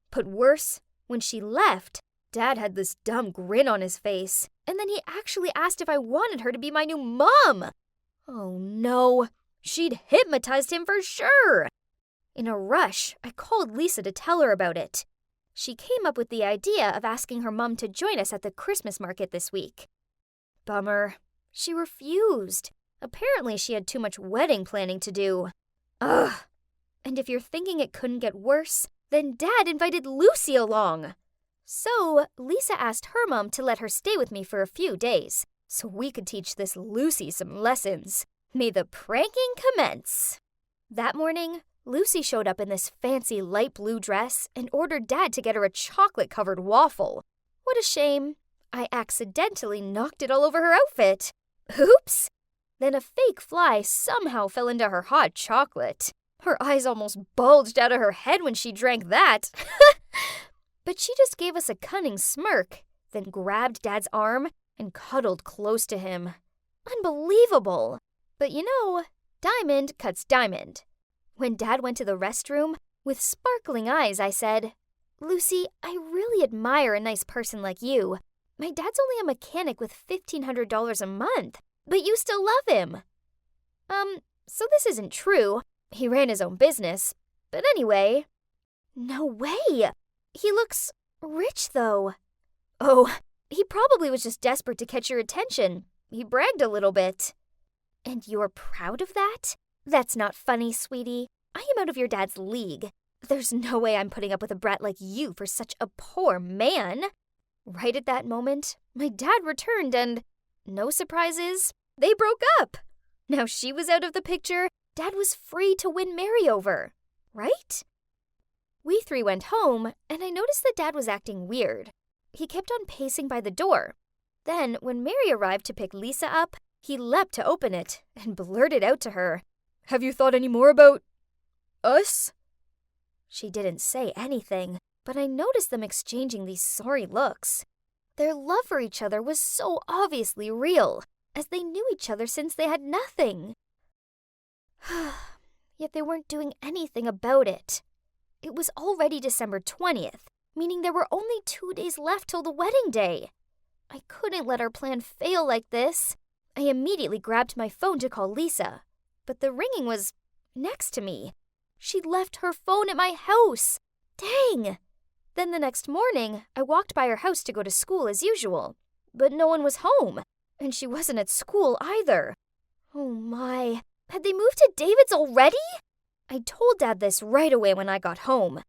But worse, when she left, Dad had this dumb grin on his face, and then he actually asked if I wanted her to be my new mom. Oh no, she'd hypnotized him for sure. In a rush, I called Lisa to tell her about it. She came up with the idea of asking her mom to join us at the Christmas market this week. Bummer. She refused. Apparently she had too much wedding planning to do. Ugh. And if you're thinking it couldn't get worse, then Dad invited Lucy along. So Lisa asked her mom to let her stay with me for a few days, so we could teach this Lucy some lessons. May the pranking commence. That morning, Lucy showed up in this fancy light blue dress and ordered Dad to get her a chocolate-covered waffle. What a shame. I accidentally knocked it all over her outfit. Oops! Then a fake fly somehow fell into her hot chocolate. Her eyes almost bulged out of her head when she drank that. But she just gave us a cunning smirk, then grabbed Dad's arm and cuddled close to him. Unbelievable! But you know, diamond cuts diamond. When Dad went to the restroom, with sparkling eyes, I said, "Lucy, I really admire a nice person like you. My dad's only a mechanic with $1,500 a month, but you still love him." So this isn't true. He ran his own business. But anyway. No way! He looks rich, though. Oh, he probably was just desperate to catch your attention. He bragged a little bit. And you're proud of that? That's not funny, sweetie. I am out of your dad's league. There's no way I'm putting up with a brat like you for such a poor man. Right at that moment, my dad returned and, no surprises, they broke up. Now she was out of the picture, Dad was free to win Mary over, right? We three went home, and I noticed that Dad was acting weird. He kept on pacing by the door. Then, when Mary arrived to pick Lisa up, he leapt to open it and blurted out to her, "Have you thought any more about us?" She didn't say anything, but I noticed them exchanging these sorry looks. Their love for each other was so obviously real, as they knew each other since they had nothing. Yet they weren't doing anything about it. It was already December 20th, meaning there were only 2 days left till the wedding day. I couldn't let our plan fail like this. I immediately grabbed my phone to call Lisa, but the ringing was next to me. She'd left her phone at my house. Dang! Then the next morning, I walked by her house to go to school as usual, but no one was home, and she wasn't at school either. Oh my, had they moved to David's already? I told Dad this right away when I got home.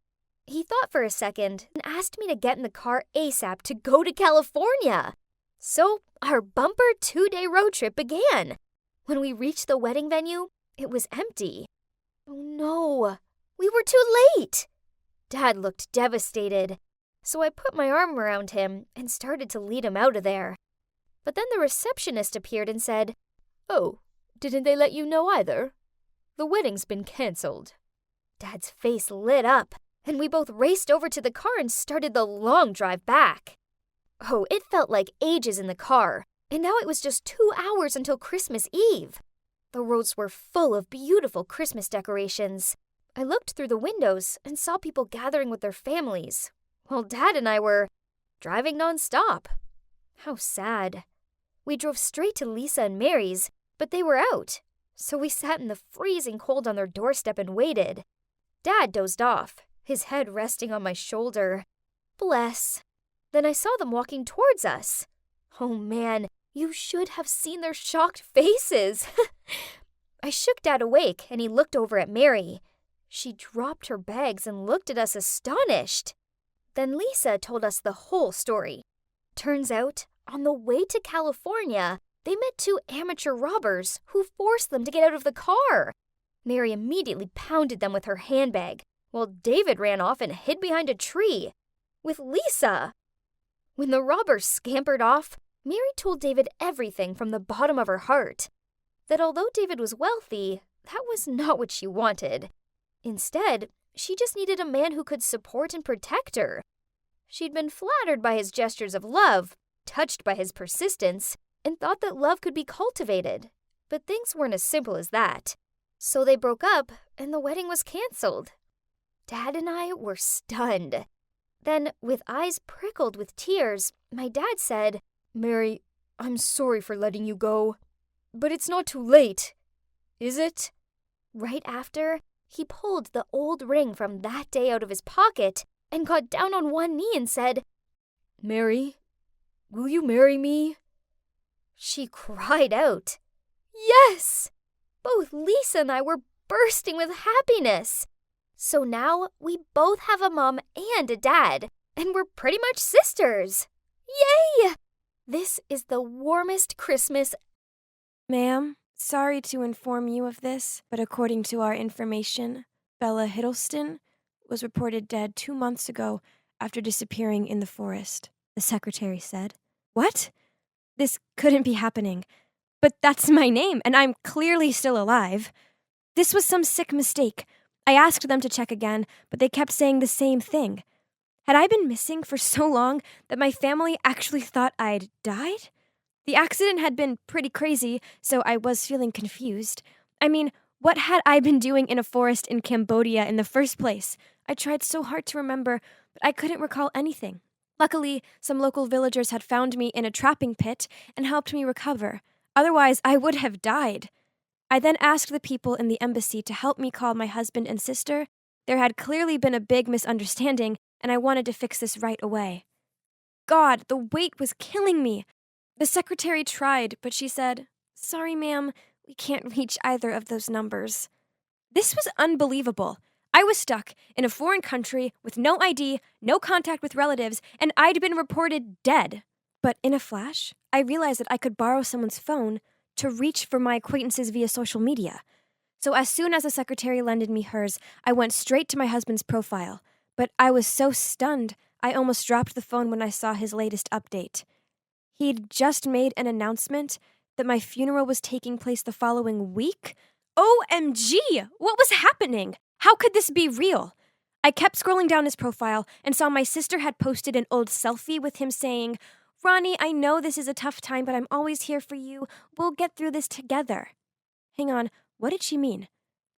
He thought for a second and asked me to get in the car ASAP to go to California. So our bumper 2-day road trip began. When we reached the wedding venue, it was empty. Oh no, we were too late. Dad looked devastated, so I put my arm around him and started to lead him out of there. But then the receptionist appeared and said, "Oh, didn't they let you know either? The wedding's been canceled." Dad's face lit up, and we both raced over to the car and started the long drive back. Oh, it felt like ages in the car, and now it was just 2 hours until Christmas Eve. The roads were full of beautiful Christmas decorations. I looked through the windows and saw people gathering with their families, while Dad and I were driving nonstop. How sad. We drove straight to Lisa and Mary's, but they were out, so we sat in the freezing cold on their doorstep and waited. Dad dozed off, his head resting on my shoulder. Bless. Then I saw them walking towards us. Oh man, you should have seen their shocked faces. I shook Dad awake, and he looked over at Mary. She dropped her bags and looked at us astonished. Then Lisa told us the whole story. Turns out, on the way to California, they met 2 amateur robbers who forced them to get out of the car. Mary immediately pounded them with her handbag, while David ran off and hid behind a tree with Lisa. When the robbers scampered off, Mary told David everything from the bottom of her heart. That although David was wealthy, that was not what she wanted. Instead, she just needed a man who could support and protect her. She'd been flattered by his gestures of love, touched by his persistence, and thought that love could be cultivated. But things weren't as simple as that. So they broke up, and the wedding was canceled. Dad and I were stunned. Then, with eyes prickled with tears, my dad said, "Mary, I'm sorry for letting you go. But it's not too late, is it?" Right after, he pulled the old ring from that day out of his pocket and got down on one knee and said, "Mary, will you marry me?" She cried out, "Yes!" Both Lisa and I were bursting with happiness. So now we both have a mom and a dad, and we're pretty much sisters. Yay! This is the warmest Christmas. Ma'am, sorry to inform you of this, but according to our information, Bella Hiddleston was reported dead 2 months ago after disappearing in the forest, the secretary said. What? This couldn't be happening. But that's my name, and I'm clearly still alive. This was some sick mistake. I asked them to check again, but they kept saying the same thing. Had I been missing for so long that my family actually thought I'd died? The accident had been pretty crazy, so I was feeling confused. I mean, what had I been doing in a forest in Cambodia in the first place? I tried so hard to remember, but I couldn't recall anything. Luckily, some local villagers had found me in a trapping pit and helped me recover. Otherwise, I would have died. I then asked the people in the embassy to help me call my husband and sister. There had clearly been a big misunderstanding, and I wanted to fix this right away. God, the weight was killing me. The secretary tried, but she said, "Sorry, ma'am, we can't reach either of those numbers." This was unbelievable. I was stuck in a foreign country with no ID, no contact with relatives, and I'd been reported dead. But in a flash, I realized that I could borrow someone's phone to reach for my acquaintances via social media. So as soon as the secretary lended me hers, I went straight to my husband's profile. But I was so stunned, I almost dropped the phone when I saw his latest update. He'd just made an announcement that my funeral was taking place the following week. OMG! What was happening? How could this be real? I kept scrolling down his profile and saw my sister had posted an old selfie with him saying, "Ronnie, I know this is a tough time, but I'm always here for you. We'll get through this together." Hang on, what did she mean?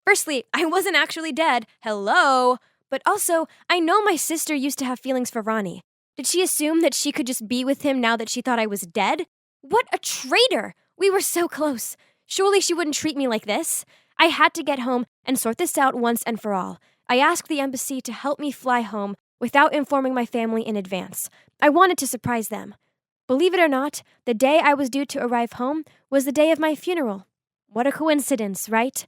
Firstly, I wasn't actually dead. Hello? But also, I know my sister used to have feelings for Ronnie. Did she assume that she could just be with him now that she thought I was dead? What a traitor! We were so close. Surely she wouldn't treat me like this. I had to get home and sort this out once and for all. I asked the embassy to help me fly home without informing my family in advance. I wanted to surprise them. Believe it or not, the day I was due to arrive home was the day of my funeral. What a coincidence, right?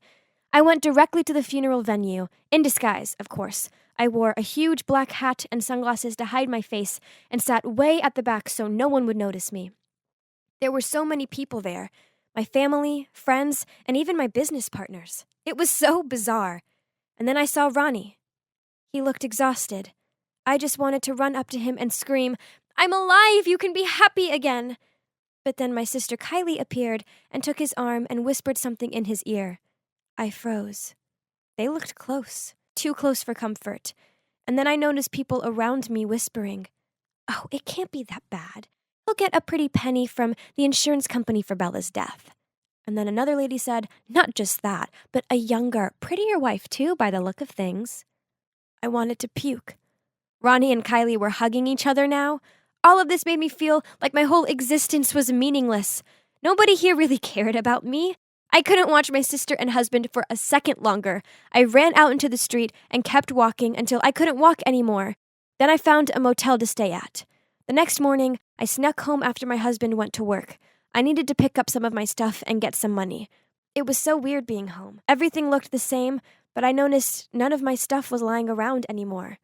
I went directly to the funeral venue, in disguise, of course. I wore a huge black hat and sunglasses to hide my face and sat way at the back so no one would notice me. There were so many people there. My family, friends, and even my business partners. It was so bizarre. And then I saw Ronnie. He looked exhausted. I just wanted to run up to him and scream, "I'm alive! You can be happy again!" But then my sister Kylie appeared and took his arm and whispered something in his ear. I froze. They looked close, too close for comfort. And then I noticed people around me whispering, "Oh, it can't be that bad. He'll get a pretty penny from the insurance company for Bella's death." And then another lady said, "Not just that, but a younger, prettier wife too, by the look of things." I wanted to puke. Ronnie and Kylie were hugging each other now. All of this made me feel like my whole existence was meaningless. Nobody here really cared about me. I couldn't watch my sister and husband for a second longer. I ran out into the street and kept walking until I couldn't walk anymore. Then I found a motel to stay at. The next morning, I snuck home after my husband went to work. I needed to pick up some of my stuff and get some money. It was so weird being home. Everything looked the same, but I noticed none of my stuff was lying around anymore.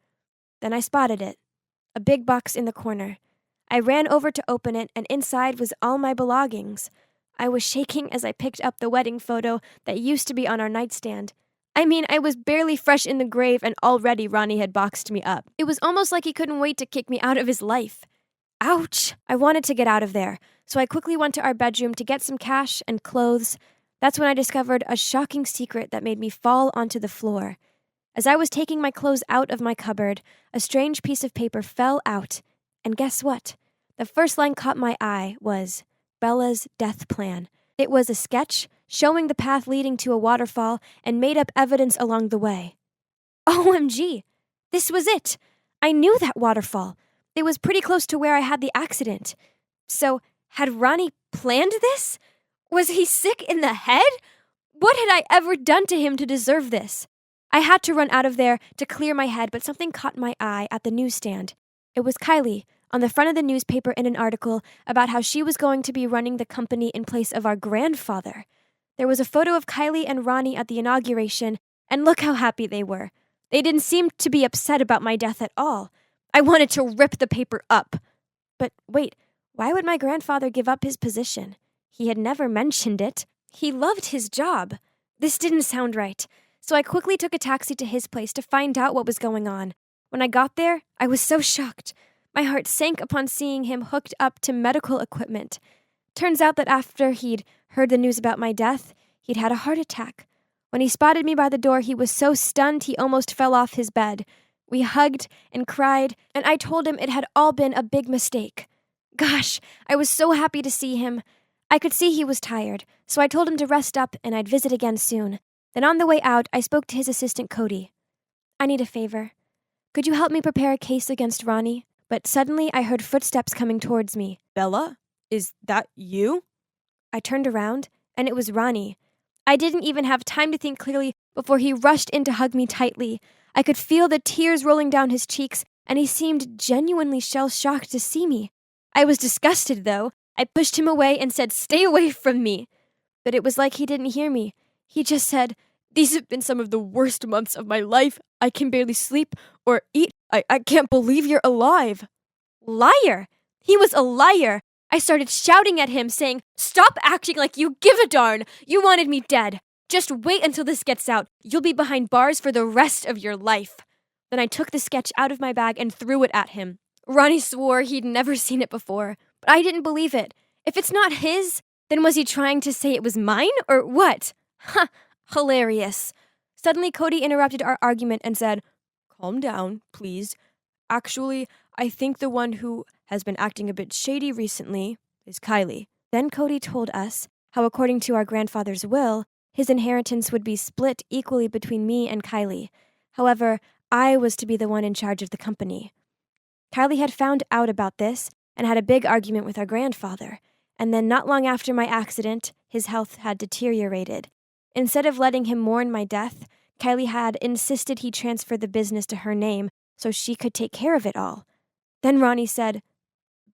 Then I spotted it. A big box in the corner. I ran over to open it, and inside was all my belongings. I was shaking as I picked up the wedding photo that used to be on our nightstand. I mean, I was barely fresh in the grave, and already Ronnie had boxed me up. It was almost like he couldn't wait to kick me out of his life. Ouch! I wanted to get out of there, so I quickly went to our bedroom to get some cash and clothes. That's when I discovered a shocking secret that made me fall onto the floor. As I was taking my clothes out of my cupboard, a strange piece of paper fell out. And guess what? The first line caught my eye was Bella's death plan. It was a sketch showing the path leading to a waterfall and made up evidence along the way. OMG! This was it! I knew that waterfall. It was pretty close to where I had the accident. So, had Ronnie planned this? Was he sick in the head? What had I ever done to him to deserve this? I had to run out of there to clear my head, but something caught my eye at the newsstand. It was Kylie, on the front of the newspaper in an article about how she was going to be running the company in place of our grandfather. There was a photo of Kylie and Ronnie at the inauguration, and look how happy they were. They didn't seem to be upset about my death at all. I wanted to rip the paper up. But wait, why would my grandfather give up his position? He had never mentioned it. He loved his job. This didn't sound right. So I quickly took a taxi to his place to find out what was going on. When I got there, I was so shocked. My heart sank upon seeing him hooked up to medical equipment. Turns out that after he'd heard the news about my death, he'd had a heart attack. When he spotted me by the door, he was so stunned he almost fell off his bed. We hugged and cried, and I told him it had all been a big mistake. Gosh, I was so happy to see him. I could see he was tired, so I told him to rest up and I'd visit again soon. Then on the way out, I spoke to his assistant, Cody. I need a favor. Could you help me prepare a case against Ronnie? But suddenly I heard footsteps coming towards me. Bella? Is that you? I turned around, and it was Ronnie. I didn't even have time to think clearly before he rushed in to hug me tightly. I could feel the tears rolling down his cheeks, and he seemed genuinely shell-shocked to see me. I was disgusted, though. I pushed him away and said, "Stay away from me." But it was like he didn't hear me. He just said, "These have been some of the worst months of my life. I can barely sleep or eat. I can't believe you're alive." Liar! He was a liar! I started shouting at him, saying, "Stop acting like you give a darn! You wanted me dead! Just wait until this gets out. You'll be behind bars for the rest of your life." Then I took the sketch out of my bag and threw it at him. Ronnie swore he'd never seen it before, but I didn't believe it. If it's not his, then was he trying to say it was mine, or what? Ha! Hilarious. Suddenly, Cody interrupted our argument and said, "Calm down, please. Actually, I think the one who has been acting a bit shady recently is Kylie." Then Cody told us how, according to our grandfather's will, his inheritance would be split equally between me and Kylie. However, I was to be the one in charge of the company. Kylie had found out about this and had a big argument with our grandfather. And then not long after my accident, his health had deteriorated. Instead of letting him mourn my death, Kylie had insisted he transfer the business to her name so she could take care of it all. Then Ronnie said,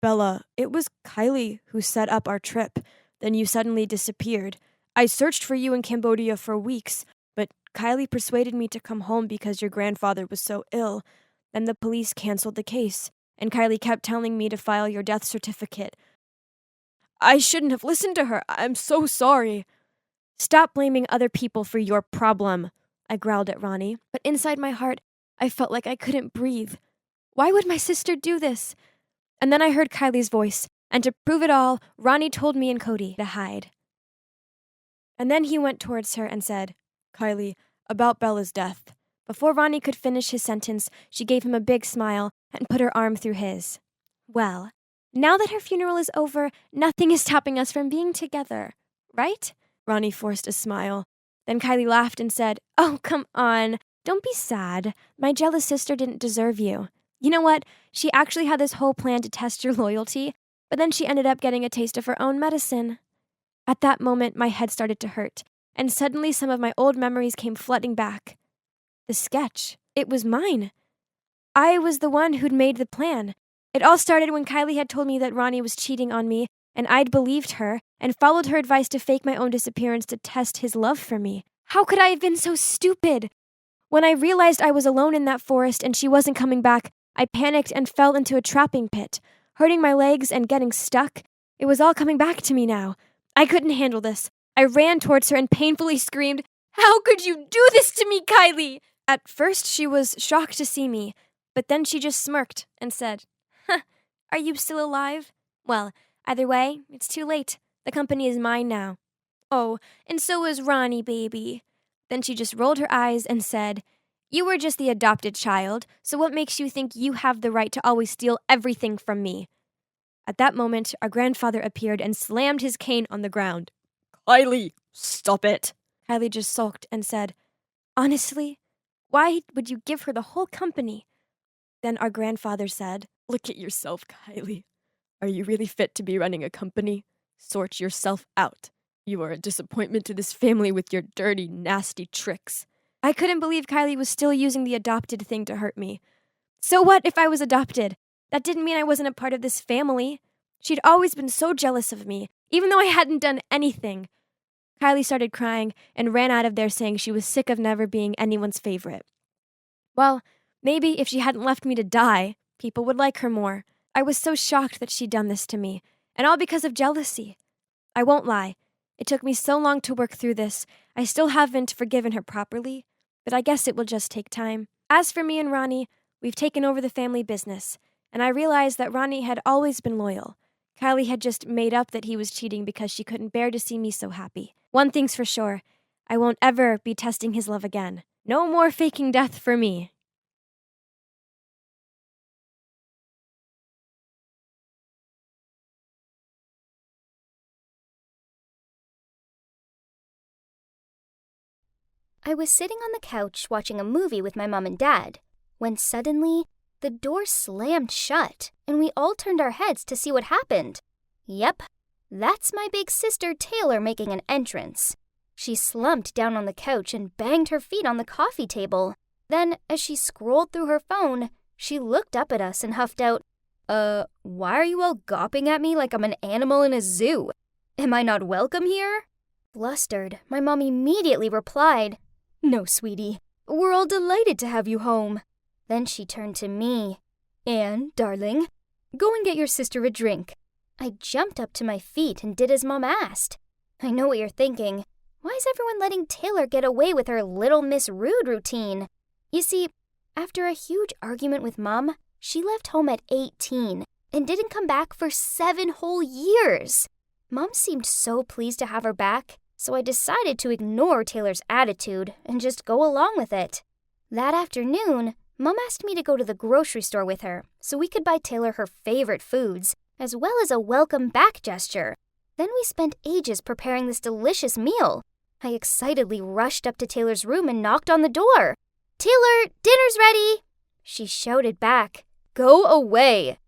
"Bella, it was Kylie who set up our trip. Then you suddenly disappeared. I searched for you in Cambodia for weeks, but Kylie persuaded me to come home because your grandfather was so ill. Then the police canceled the case, and Kylie kept telling me to file your death certificate. I shouldn't have listened to her. I'm so sorry." "Stop blaming other people for your problem," I growled at Ronnie, but inside my heart, I felt like I couldn't breathe. Why would my sister do this? And then I heard Kylie's voice, and to prove it all, Ronnie told me and Cody to hide. And then he went towards her and said, "Kylie, about Bella's death." Before Ronnie could finish his sentence, she gave him a big smile and put her arm through his. "Well, now that her funeral is over, nothing is stopping us from being together, right?" Ronnie forced a smile. Then Kylie laughed and said, "Oh, come on. Don't be sad. My jealous sister didn't deserve you. You know what? She actually had this whole plan to test your loyalty, but then she ended up getting a taste of her own medicine." At that moment, my head started to hurt, and suddenly some of my old memories came flooding back. The sketch. It was mine. I was the one who'd made the plan. It all started when Kylie had told me that Ronnie was cheating on me, and I'd believed her and followed her advice to fake my own disappearance to test his love for me. How could I have been so stupid? When I realized I was alone in that forest and she wasn't coming back, I panicked and fell into a trapping pit, hurting my legs and getting stuck. It was all coming back to me now. I couldn't handle this. I ran towards her and painfully screamed, "How could you do this to me, Kylie?" At first, she was shocked to see me, but then she just smirked and said, "Huh, are you still alive? Well, either way, it's too late. The company is mine now. Oh, and so is Ronnie, baby." Then she just rolled her eyes and said, "You were just the adopted child, so what makes you think you have the right to always steal everything from me?" At that moment, our grandfather appeared and slammed his cane on the ground. "Kylie, stop it." Kylie just sulked and said, "Honestly, why would you give her the whole company?" Then our grandfather said, "Look at yourself, Kylie. Are you really fit to be running a company? Sort yourself out. You are a disappointment to this family with your dirty, nasty tricks." I couldn't believe Kylie was still using the adopted thing to hurt me. So what if I was adopted? That didn't mean I wasn't a part of this family. She'd always been so jealous of me, even though I hadn't done anything. Kylie started crying and ran out of there saying she was sick of never being anyone's favorite. Well, maybe if she hadn't left me to die, people would like her more. I was so shocked that she'd done this to me, and all because of jealousy. I won't lie. It took me so long to work through this. I still haven't forgiven her properly, but I guess it will just take time. As for me and Ronnie, we've taken over the family business, and I realized that Ronnie had always been loyal. Kylie had just made up that he was cheating because she couldn't bear to see me so happy. One thing's for sure, I won't ever be testing his love again. No more faking death for me. I was sitting on the couch watching a movie with my mom and dad, when suddenly the door slammed shut and we all turned our heads to see what happened. Yep, that's my big sister Taylor making an entrance. She slumped down on the couch and banged her feet on the coffee table. Then, as she scrolled through her phone, she looked up at us and huffed out, why are you all gawping at me like I'm an animal in a zoo? Am I not welcome here? Flustered, my mom immediately replied, No, sweetie, we're all delighted to have you home. Then she turned to me. Anne, darling, go and get your sister a drink. I jumped up to my feet and did as Mom asked. I know what you're thinking. Why is everyone letting Taylor get away with her Little Miss Rude routine? You see, after a huge argument with Mom, she left home at 18 and didn't come back for 7 whole years. Mom seemed so pleased to have her back, so I decided to ignore Taylor's attitude and just go along with it. That afternoon, Mom asked me to go to the grocery store with her so we could buy Taylor her favorite foods, as well as a welcome back gesture. Then we spent ages preparing this delicious meal. I excitedly rushed up to Taylor's room and knocked on the door. Taylor, dinner's ready! She shouted back. Go away!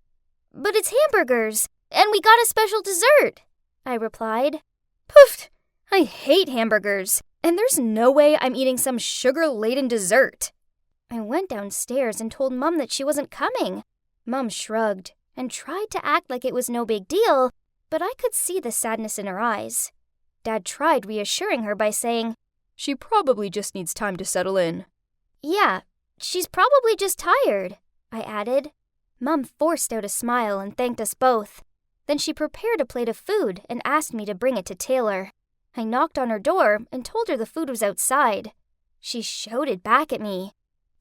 But it's hamburgers, and we got a special dessert, I replied. Poof! I hate hamburgers, and there's no way I'm eating some sugar-laden dessert. I went downstairs and told Mom that she wasn't coming. Mom shrugged and tried to act like it was no big deal, but I could see the sadness in her eyes. Dad tried reassuring her by saying, She probably just needs time to settle in. Yeah, she's probably just tired, I added. Mom forced out a smile and thanked us both. Then she prepared a plate of food and asked me to bring it to Taylor. I knocked on her door and told her the food was outside. She shouted back at me.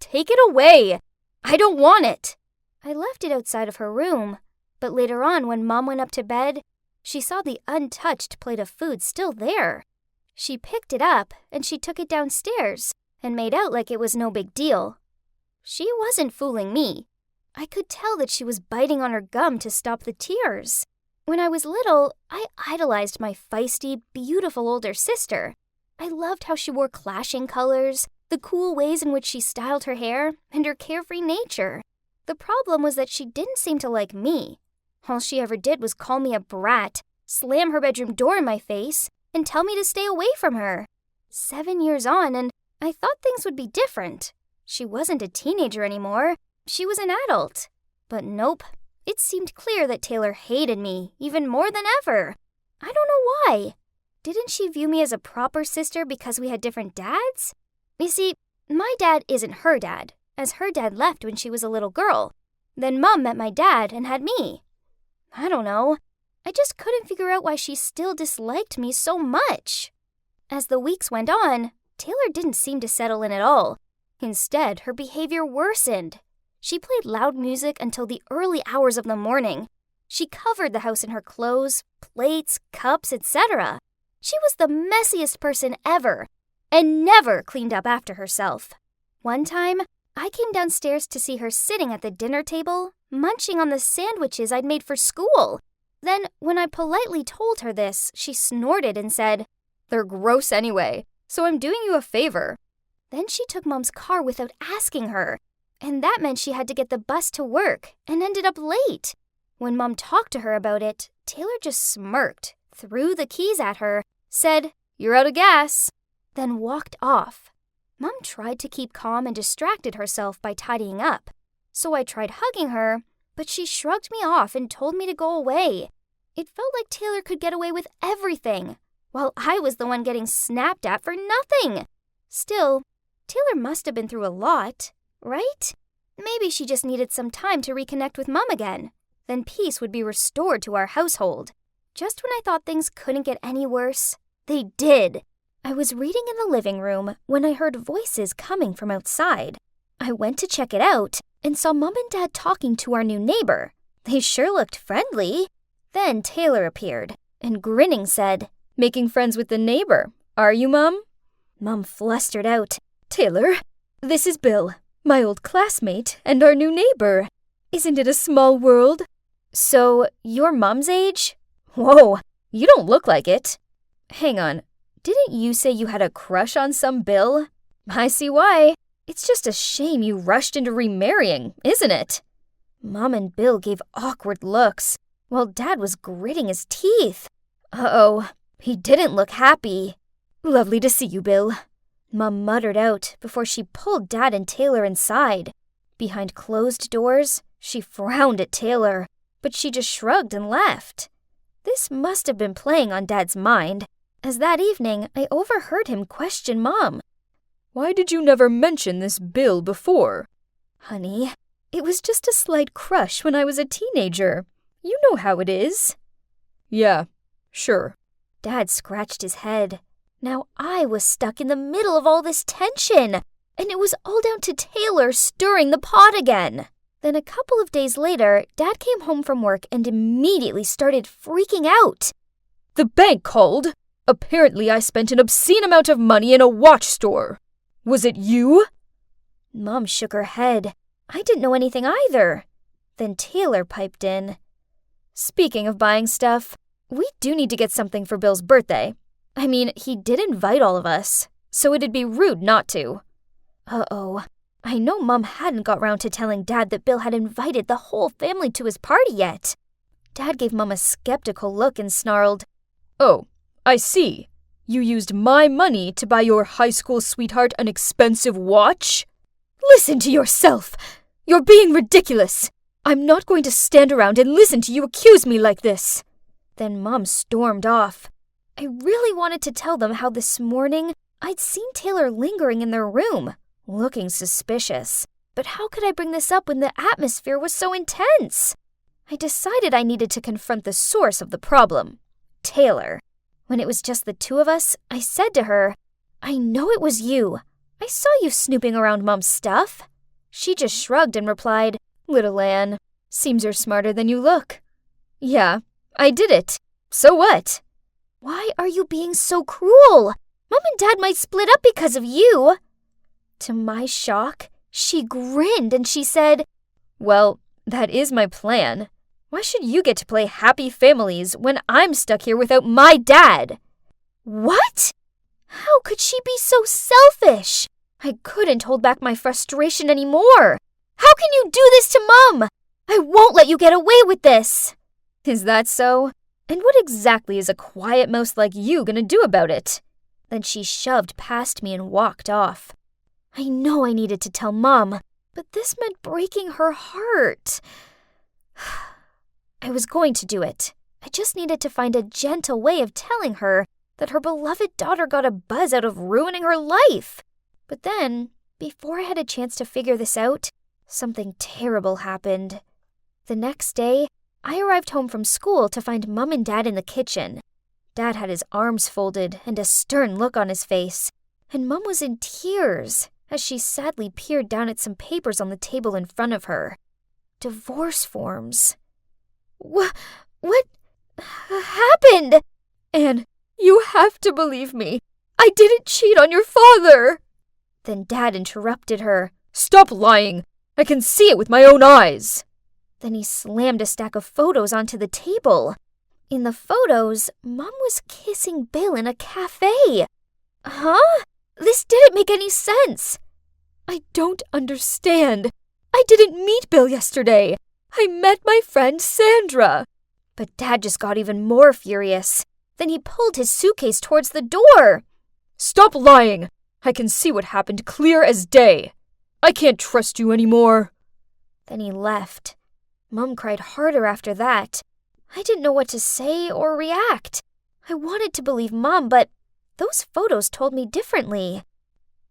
Take it away! I don't want it! I left it outside of her room, but later on when Mom went up to bed, she saw the untouched plate of food still there. She picked it up and she took it downstairs and made out like it was no big deal. She wasn't fooling me. I could tell that she was biting on her gum to stop the tears. When I was little, I idolized my feisty, beautiful older sister. I loved how she wore clashing colors, the cool ways in which she styled her hair, and her carefree nature. The problem was that she didn't seem to like me. All she ever did was call me a brat, slam her bedroom door in my face, and tell me to stay away from her. 7 years on, and I thought things would be different. She wasn't a teenager anymore. She was an adult. But nope. It seemed clear that Taylor hated me even more than ever. I don't know why. Didn't she view me as a proper sister because we had different dads? You see, my dad isn't her dad, as her dad left when she was a little girl. Then Mom met my dad and had me. I don't know. I just couldn't figure out why she still disliked me so much. As the weeks went on, Taylor didn't seem to settle in at all. Instead, her behavior worsened. She played loud music until the early hours of the morning. She covered the house in her clothes, plates, cups, etc. She was the messiest person ever, and never cleaned up after herself. One time, I came downstairs to see her sitting at the dinner table, munching on the sandwiches I'd made for school. Then, when I politely told her this, she snorted and said, They're gross anyway, so I'm doing you a favor. Then she took Mom's car without asking her, and that meant she had to get the bus to work and ended up late. When Mom talked to her about it, Taylor just smirked, threw the keys at her, said, You're out of gas, then walked off. Mom tried to keep calm and distracted herself by tidying up. So I tried hugging her, but she shrugged me off and told me to go away. It felt like Taylor could get away with everything, while I was the one getting snapped at for nothing. Still, Taylor must have been through a lot, right? Maybe she just needed some time to reconnect with Mom again. Then peace would be restored to our household. Just when I thought things couldn't get any worse, they did. I was reading in the living room when I heard voices coming from outside. I went to check it out and saw Mom and Dad talking to our new neighbor. They sure looked friendly. Then Taylor appeared and grinning said, "Making friends with the neighbor, are you, Mom?" Mom flustered out, "Taylor, this is Bill, my old classmate and our new neighbor. Isn't it a small world?" "So, you're Mom's age?" "Whoa, you don't look like it." "Hang on, didn't you say you had a crush on some Bill?" "I see why. It's just a shame you rushed into remarrying, isn't it?" Mom and Bill gave awkward looks, while Dad was gritting his teeth. Uh-oh, he didn't look happy. "Lovely to see you, Bill," Mom muttered out before she pulled Dad and Taylor inside. Behind closed doors, she frowned at Taylor, but she just shrugged and left. This must have been playing on Dad's mind, as that evening I overheard him question Mom. "Why did you never mention this Bill before?" "Honey, it was just a slight crush when I was a teenager. You know how it is." "Yeah, sure." Dad scratched his head. Now I was stuck in the middle of all this tension, and it was all down to Taylor stirring the pot again. Then a couple of days later, Dad came home from work and immediately started freaking out. "The bank called. Apparently I spent an obscene amount of money in a watch store. Was it you?" Mom shook her head. I didn't know anything either. Then Taylor piped in. "Speaking of buying stuff, we do need to get something for Bill's birthday. I mean, he did invite all of us, so it'd be rude not to." Uh-oh. I know Mom hadn't got round to telling Dad that Bill had invited the whole family to his party yet. Dad gave Mom a skeptical look and snarled, "Oh, I see. You used my money to buy your high school sweetheart an expensive watch? Listen to yourself! You're being ridiculous! I'm not going to stand around and listen to you accuse me like this." Then Mom stormed off. I really wanted to tell them how this morning I'd seen Taylor lingering in their room, looking suspicious. But how could I bring this up when the atmosphere was so intense? I decided I needed to confront the source of the problem, Taylor. When it was just the two of us, I said to her, "I know it was you. I saw you snooping around Mom's stuff." She just shrugged and replied, "Little Anne, seems you're smarter than you look." "Yeah, I did it. So what?" "Why are you being so cruel? Mom and Dad might split up because of you." To my shock, she grinned and she said, "Well, that is my plan. Why should you get to play happy families when I'm stuck here without my dad?" What? How could she be so selfish? I couldn't hold back my frustration anymore. How can you do this to Mom? I won't let you get away with this. Is that so? And what exactly is a quiet mouse like you gonna do about it? Then she shoved past me and walked off. I know I needed to tell Mom, but this meant breaking her heart. I was going to do it. I just needed to find a gentle way of telling her that her beloved daughter got a buzz out of ruining her life. But then, before I had a chance to figure this out, something terrible happened. The next day, I arrived home from school to find Mom and Dad in the kitchen. Dad had his arms folded and a stern look on his face, and Mom was in tears as she sadly peered down at some papers on the table in front of her. Divorce forms. What happened? Anne, you have to believe me. I didn't cheat on your father. Then Dad interrupted her. Stop lying. I can see it with my own eyes. Then he slammed a stack of photos onto the table. In the photos, Mom was kissing Bill in a cafe. Huh? This didn't make any sense. I don't understand. I didn't meet Bill yesterday. I met my friend Sandra. But Dad just got even more furious. Then he pulled his suitcase towards the door. Stop lying. I can see what happened clear as day. I can't trust you anymore." Then he left. Mom cried harder after that. I didn't know what to say or react. I wanted to believe Mom, but those photos told me differently.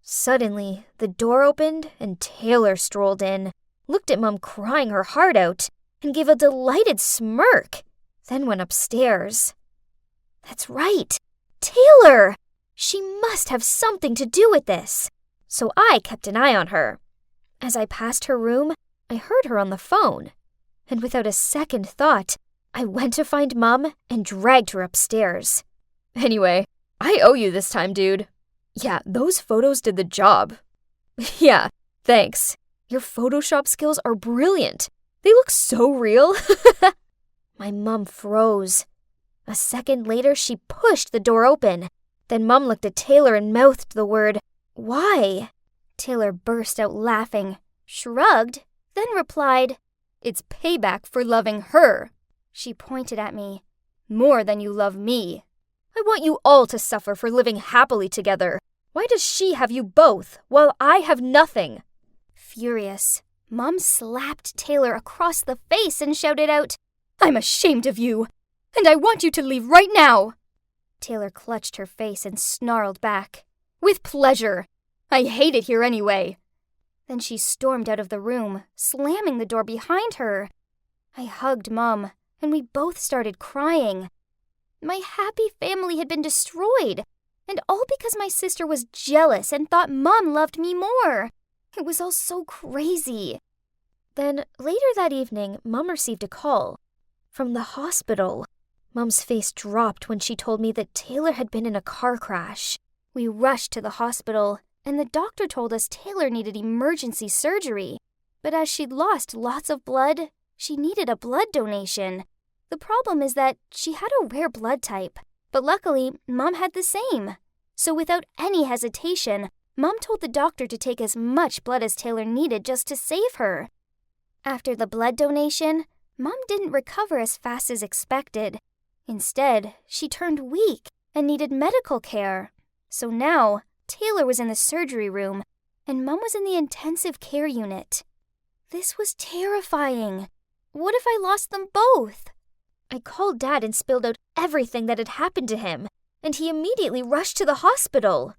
Suddenly, the door opened and Taylor strolled in, looked at Mom crying her heart out, and gave a delighted smirk, then went upstairs. That's right, Taylor! She must have something to do with this. So I kept an eye on her. As I passed her room, I heard her on the phone. And without a second thought, I went to find Mom and dragged her upstairs. Anyway, I owe you this time, dude. Yeah, those photos did the job. Yeah, thanks. Your Photoshop skills are brilliant. They look so real. My mom froze. A second later, she pushed the door open. Then Mom looked at Taylor and mouthed the word, "Why?" Taylor burst out laughing, shrugged, then replied, "It's payback for loving her." She pointed at me. "More than you love me. I want you all to suffer for living happily together. Why does she have you both, while I have nothing?" Furious, Mom slapped Taylor across the face and shouted out, "I'm ashamed of you, and I want you to leave right now." Taylor clutched her face and snarled back, "With pleasure. I hate it here anyway." Then she stormed out of the room, slamming the door behind her. I hugged Mom, and we both started crying. My happy family had been destroyed, and all because my sister was jealous and thought Mom loved me more. It was all so crazy. Then, later that evening, Mom received a call from the hospital. Mom's face dropped when she told me that Taylor had been in a car crash. We rushed to the hospital, and the doctor told us Taylor needed emergency surgery. But as she'd lost lots of blood, she needed a blood donation. The problem is that she had a rare blood type, but luckily, Mom had the same. So without any hesitation, Mom told the doctor to take as much blood as Taylor needed just to save her. After the blood donation, Mom didn't recover as fast as expected. Instead, she turned weak and needed medical care. So now, Taylor was in the surgery room, and Mom was in the intensive care unit. This was terrifying. What if I lost them both? I called Dad and spilled out everything that had happened to him, and he immediately rushed to the hospital.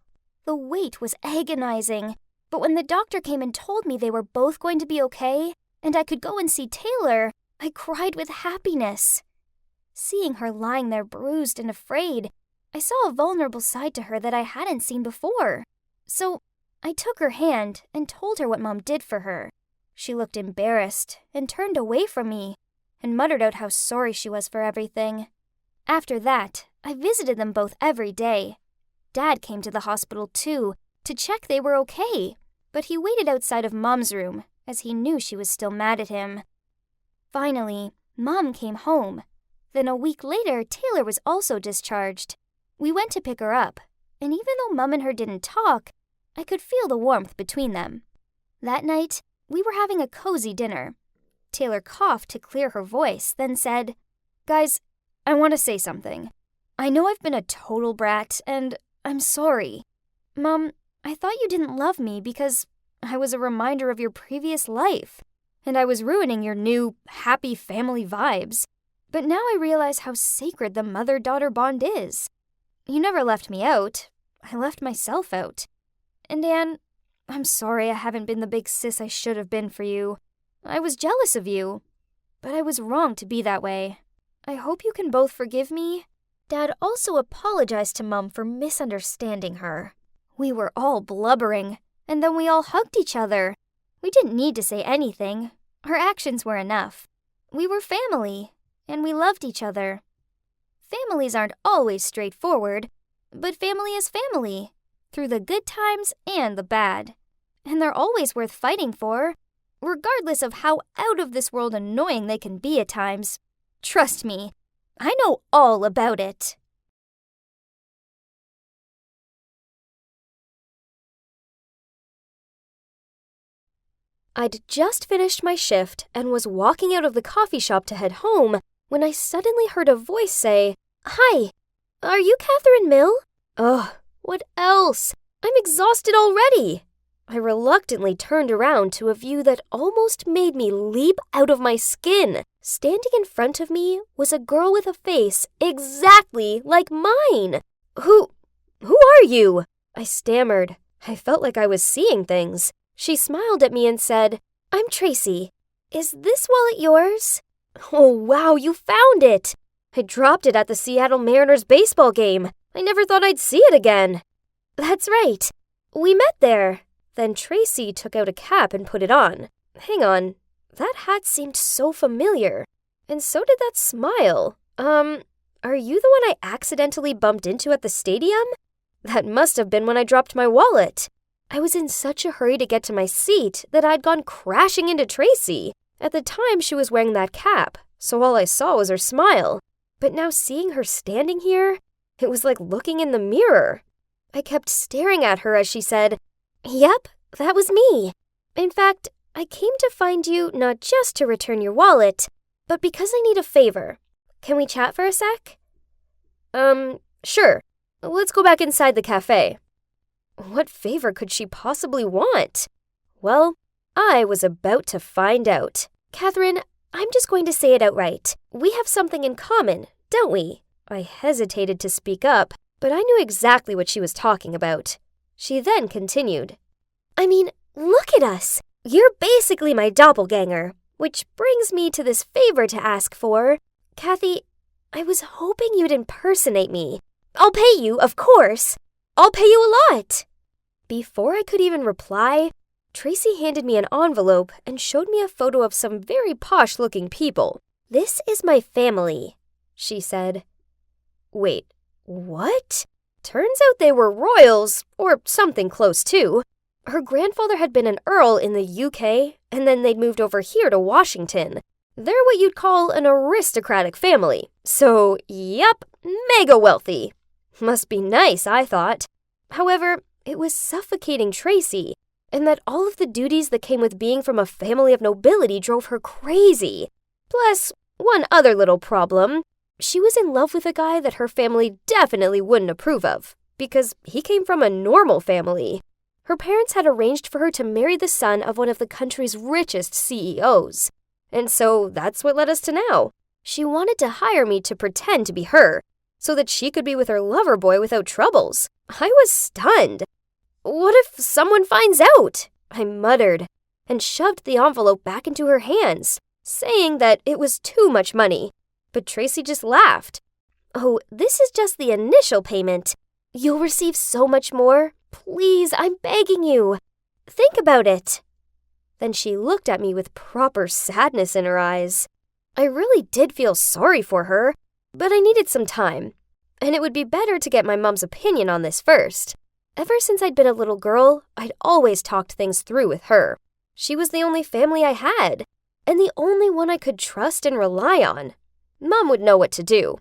The wait was agonizing, but when the doctor came and told me they were both going to be okay, and I could go and see Taylor, I cried with happiness. Seeing her lying there bruised and afraid, I saw a vulnerable side to her that I hadn't seen before. So I took her hand and told her what Mom did for her. She looked embarrassed and turned away from me and muttered out how sorry she was for everything. After that, I visited them both every day. Dad came to the hospital too to check they were okay, but he waited outside of Mom's room as he knew she was still mad at him. Finally, Mom came home. Then a week later, Taylor was also discharged. We went to pick her up, and even though Mom and her didn't talk, I could feel the warmth between them. That night, we were having a cozy dinner. Taylor coughed to clear her voice, then said, "Guys, I want to say something. I know I've been a total brat, and I'm sorry. Mom, I thought you didn't love me because I was a reminder of your previous life, and I was ruining your new, happy family vibes. But now I realize how sacred the mother-daughter bond is. You never left me out. I left myself out. And Anne, I'm sorry I haven't been the big sis I should have been for you. I was jealous of you, but I was wrong to be that way. I hope you can both forgive me." Dad also apologized to Mom for misunderstanding her. We were all blubbering, and then we all hugged each other. We didn't need to say anything. Our actions were enough. We were family, and we loved each other. Families aren't always straightforward, but family is family, through the good times and the bad. And they're always worth fighting for, regardless of how out-of-this-world annoying they can be at times. Trust me, I know all about it. I'd just finished my shift and was walking out of the coffee shop to head home when I suddenly heard a voice say, "Hi, are you Catherine Mill?" Ugh, what else? I'm exhausted already. I reluctantly turned around to a view that almost made me leap out of my skin. Standing in front of me was a girl with a face exactly like mine. Who are you? I stammered. I felt like I was seeing things. She smiled at me and said, I'm Tracy. Is this wallet yours? Oh, wow, you found it. I dropped it at the Seattle Mariners baseball game. I never thought I'd see it again. That's right. We met there. Then Tracy took out a cap and put it on. Hang on, that hat seemed so familiar. And so did that smile. Are you the one I accidentally bumped into at the stadium? That must have been when I dropped my wallet. I was in such a hurry to get to my seat that I'd gone crashing into Tracy. At the time, she was wearing that cap, so all I saw was her smile. But now seeing her standing here, it was like looking in the mirror. I kept staring at her as she said, Yep, that was me. In fact, I came to find you not just to return your wallet, but because I need a favor. Can we chat for a sec? Sure. Let's go back inside the cafe. What favor could she possibly want? Well, I was about to find out. Catherine, I'm just going to say it outright. We have something in common, don't we? I hesitated to speak up, but I knew exactly what she was talking about. She then continued. I mean, look at us. You're basically my doppelganger, which brings me to this favor to ask for. Kathy, I was hoping you'd impersonate me. I'll pay you, of course. I'll pay you a lot. Before I could even reply, Tracy handed me an envelope and showed me a photo of some very posh-looking people. This is my family, she said. Wait, what? Turns out they were royals, or something close to. Her grandfather had been an earl in the UK, and then they'd moved over here to Washington. They're what you'd call an aristocratic family. So, yep, mega wealthy. Must be nice, I thought. However, it was suffocating Tracy, and that all of the duties that came with being from a family of nobility drove her crazy. Plus, one other little problem. She was in love with a guy that her family definitely wouldn't approve of, because he came from a normal family. Her parents had arranged for her to marry the son of one of the country's richest CEOs. And so that's what led us to now. She wanted to hire me to pretend to be her, so that she could be with her lover boy without troubles. I was stunned. What if someone finds out? I muttered, and shoved the envelope back into her hands, saying that it was too much money. But Tracy just laughed. Oh, this is just the initial payment. You'll receive so much more. Please, I'm begging you. Think about it. Then she looked at me with proper sadness in her eyes. I really did feel sorry for her, but I needed some time. And it would be better to get my mom's opinion on this first. Ever since I'd been a little girl, I'd always talked things through with her. She was the only family I had, and the only one I could trust and rely on. Mom would know what to do.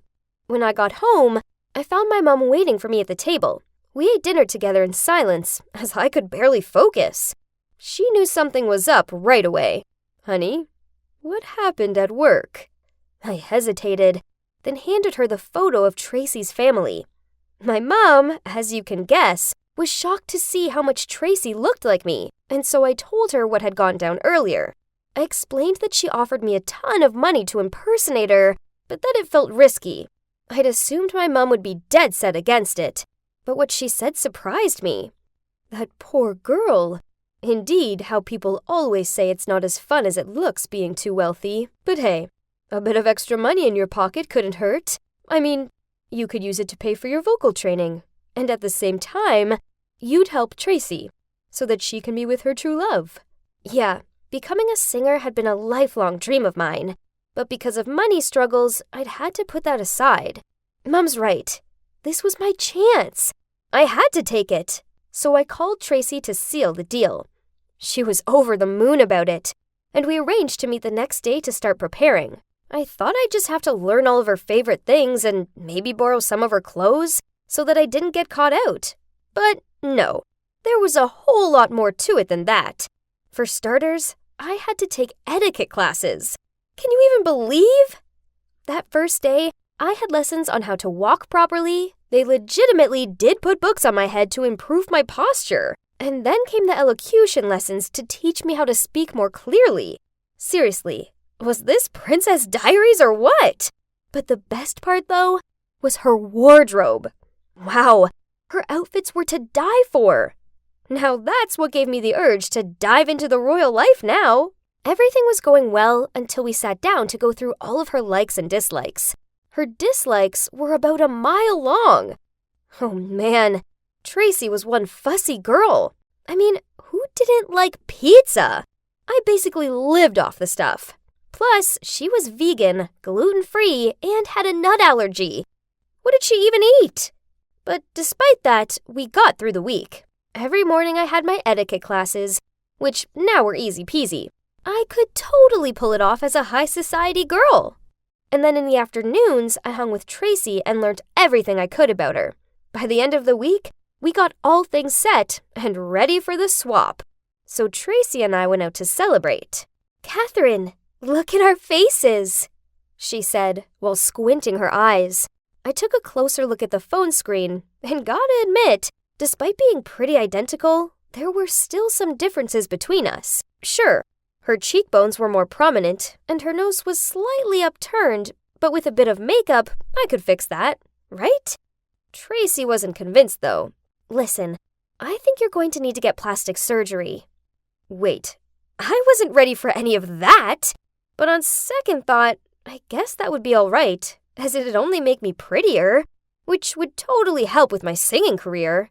When I got home, I found my mom waiting for me at the table. We ate dinner together in silence, as I could barely focus. She knew something was up right away. Honey, what happened at work? I hesitated, then handed her the photo of Tracy's family. My mom, as you can guess, was shocked to see how much Tracy looked like me, and so I told her what had gone down earlier. I explained that she offered me a ton of money to impersonate her, but that it felt risky. I'd assumed my mom would be dead set against it, but what she said surprised me. That poor girl. Indeed, how people always say it's not as fun as it looks being too wealthy. But hey, a bit of extra money in your pocket couldn't hurt. I mean, you could use it to pay for your vocal training. And at the same time, you'd help Tracy, so that she can be with her true love. Yeah, becoming a singer had been a lifelong dream of mine. But because of money struggles, I'd had to put that aside. Mom's right. This was my chance. I had to take it. So I called Tracy to seal the deal. She was over the moon about it, and we arranged to meet the next day to start preparing. I thought I'd just have to learn all of her favorite things and maybe borrow some of her clothes so that I didn't get caught out. But no, there was a whole lot more to it than that. For starters, I had to take etiquette classes. Can you even believe? That first day, I had lessons on how to walk properly, They legitimately did put books on my head to improve my posture. And then came the elocution lessons to teach me how to speak more clearly. Seriously, was this Princess Diaries or what? But the best part, though, was her wardrobe. Wow, her outfits were to die for. Now that's what gave me the urge to dive into the royal life now. Everything was going well until we sat down to go through all of her likes and dislikes. Her dislikes were about a mile long. Oh man, Tracy was one fussy girl. I mean, who didn't like pizza? I basically lived off the stuff. Plus, she was vegan, gluten-free, and had a nut allergy. What did she even eat? But despite that, we got through the week. Every morning I had my etiquette classes, which now were easy peasy. I could totally pull it off as a high society girl. And then in the afternoons, I hung with Tracy and learned everything I could about her. By the end of the week, we got all things set and ready for the swap. So Tracy and I went out to celebrate. "Catherine, look at our faces," she said while squinting her eyes. I took a closer look at the phone screen and gotta admit, despite being pretty identical, there were still some differences between us. Sure, her cheekbones were more prominent and her nose was slightly upturned, but with a bit of makeup, I could fix that, right? Tracy wasn't convinced though. "Listen, I think you're going to need to get plastic surgery." Wait, I wasn't ready for any of that. But on second thought, I guess that would be all right, as it'd only make me prettier, which would totally help with my singing career.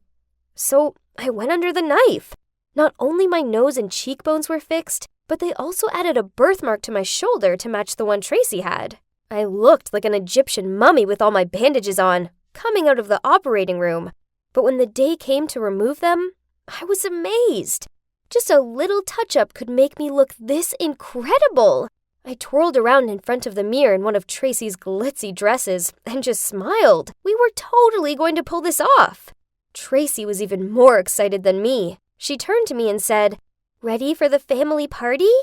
So I went under the knife. Not only my nose and cheekbones were fixed, but they also added a birthmark to my shoulder to match the one Tracy had. I looked like an Egyptian mummy with all my bandages on, coming out of the operating room. But when the day came to remove them, I was amazed. Just a little touch-up could make me look this incredible. I twirled around in front of the mirror in one of Tracy's glitzy dresses and just smiled. We were totally going to pull this off. Tracy was even more excited than me. She turned to me and said, "Ready for the family party?"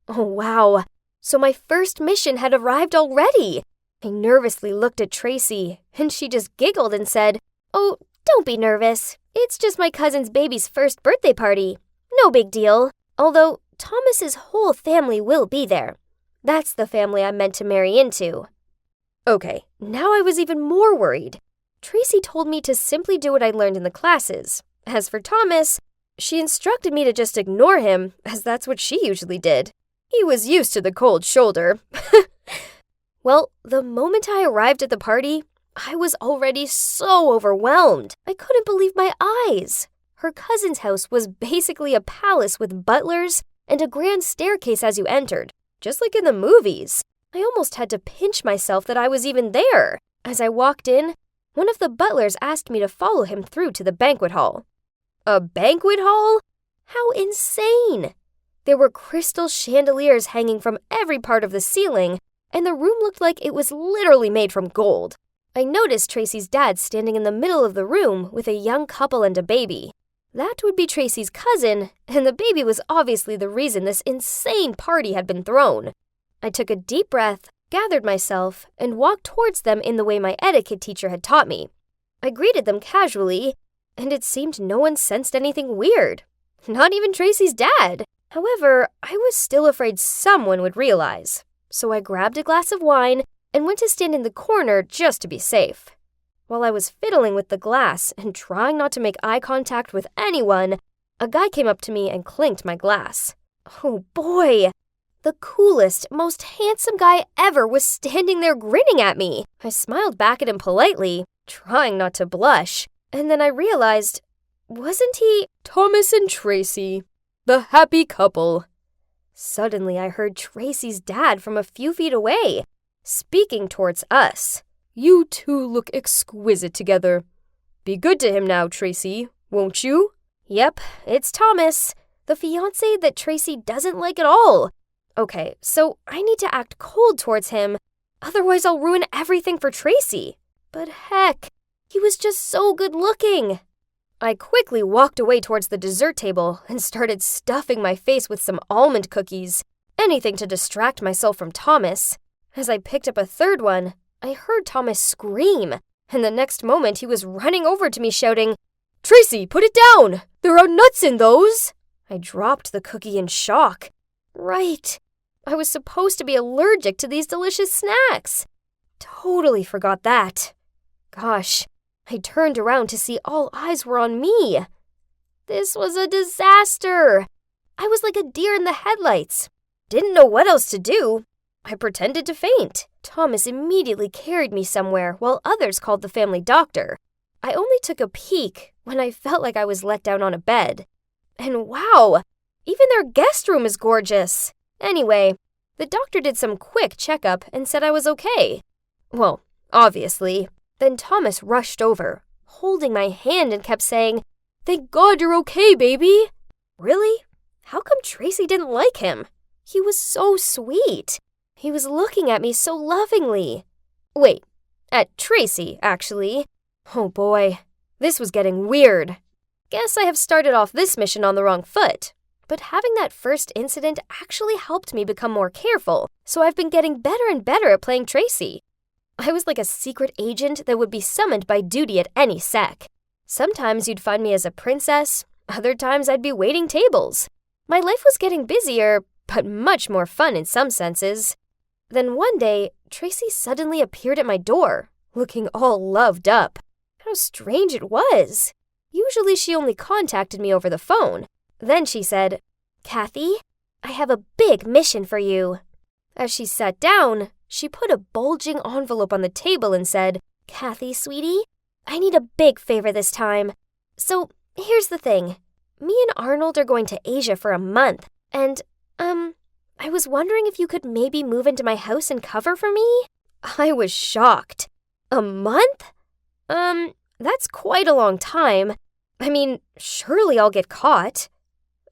Oh, wow. So my first mission had arrived already. I nervously looked at Tracy, and she just giggled and said, "Oh, don't be nervous. It's just my cousin's baby's first birthday party. No big deal. Although Thomas's whole family will be there. That's the family I'm meant to marry into." Okay, now I was even more worried. Tracy told me to simply do what I learned in the classes. As for Thomas, she instructed me to just ignore him, as that's what she usually did. He was used to the cold shoulder. Well, the moment I arrived at the party, I was already so overwhelmed. I couldn't believe my eyes. Her cousin's house was basically a palace with butlers and a grand staircase as you entered, just like in the movies. I almost had to pinch myself that I was even there. As I walked in, one of the butlers asked me to follow him through to the banquet hall. A banquet hall? How insane! There were crystal chandeliers hanging from every part of the ceiling, and the room looked like it was literally made from gold. I noticed Tracy's dad standing in the middle of the room with a young couple and a baby. That would be Tracy's cousin, and the baby was obviously the reason this insane party had been thrown. I took a deep breath, gathered myself, and walked towards them in the way my etiquette teacher had taught me. I greeted them casually, and it seemed no one sensed anything weird. Not even Tracy's dad. However, I was still afraid someone would realize. So I grabbed a glass of wine and went to stand in the corner just to be safe. While I was fiddling with the glass and trying not to make eye contact with anyone, a guy came up to me and clinked my glass. Oh boy! The coolest, most handsome guy ever was standing there grinning at me. I smiled back at him politely, trying not to blush, and then I realized, wasn't he Thomas and Tracy, the happy couple? Suddenly I heard Tracy's dad from a few feet away, speaking towards us. "You two look exquisite together. Be good to him now, Tracy, won't you?" Yep, it's Thomas, the fiancé that Tracy doesn't like at all. Okay, so I need to act cold towards him, otherwise I'll ruin everything for Tracy. But heck, he was just so good looking. I quickly walked away towards the dessert table and started stuffing my face with some almond cookies, anything to distract myself from Thomas. As I picked up a third one, I heard Thomas scream, and the next moment he was running over to me shouting, "Tracy, put it down! There are nuts in those!" I dropped the cookie in shock. Right. I was supposed to be allergic to these delicious snacks. Totally forgot that. Gosh, I turned around to see all eyes were on me. This was a disaster. I was like a deer in the headlights. Didn't know what else to do. I pretended to faint. Thomas immediately carried me somewhere while others called the family doctor. I only took a peek when I felt like I was let down on a bed. And wow, even their guest room is gorgeous. Anyway, the doctor did some quick checkup and said I was okay. Well, obviously. Then Thomas rushed over, holding my hand and kept saying, "Thank God you're okay, baby." Really? How come Tracy didn't like him? He was so sweet. He was looking at me so lovingly. Wait, at Tracy, actually. Oh boy, this was getting weird. Guess I have started off this mission on the wrong foot. But having that first incident actually helped me become more careful, so I've been getting better and better at playing Tracy. I was like a secret agent that would be summoned by duty at any sec. Sometimes you'd find me as a princess, other times I'd be waiting tables. My life was getting busier, but much more fun in some senses. Then one day, Tracy suddenly appeared at my door, looking all loved up. How strange it was. Usually she only contacted me over the phone. Then she said, "Kathy, I have a big mission for you." As she sat down, she put a bulging envelope on the table and said, "Kathy, sweetie, I need a big favor this time. So, here's the thing. Me and Arnold are going to Asia for a month, and, I was wondering if you could maybe move into my house and cover for me?" I was shocked. A month? That's quite a long time. I mean, surely I'll get caught.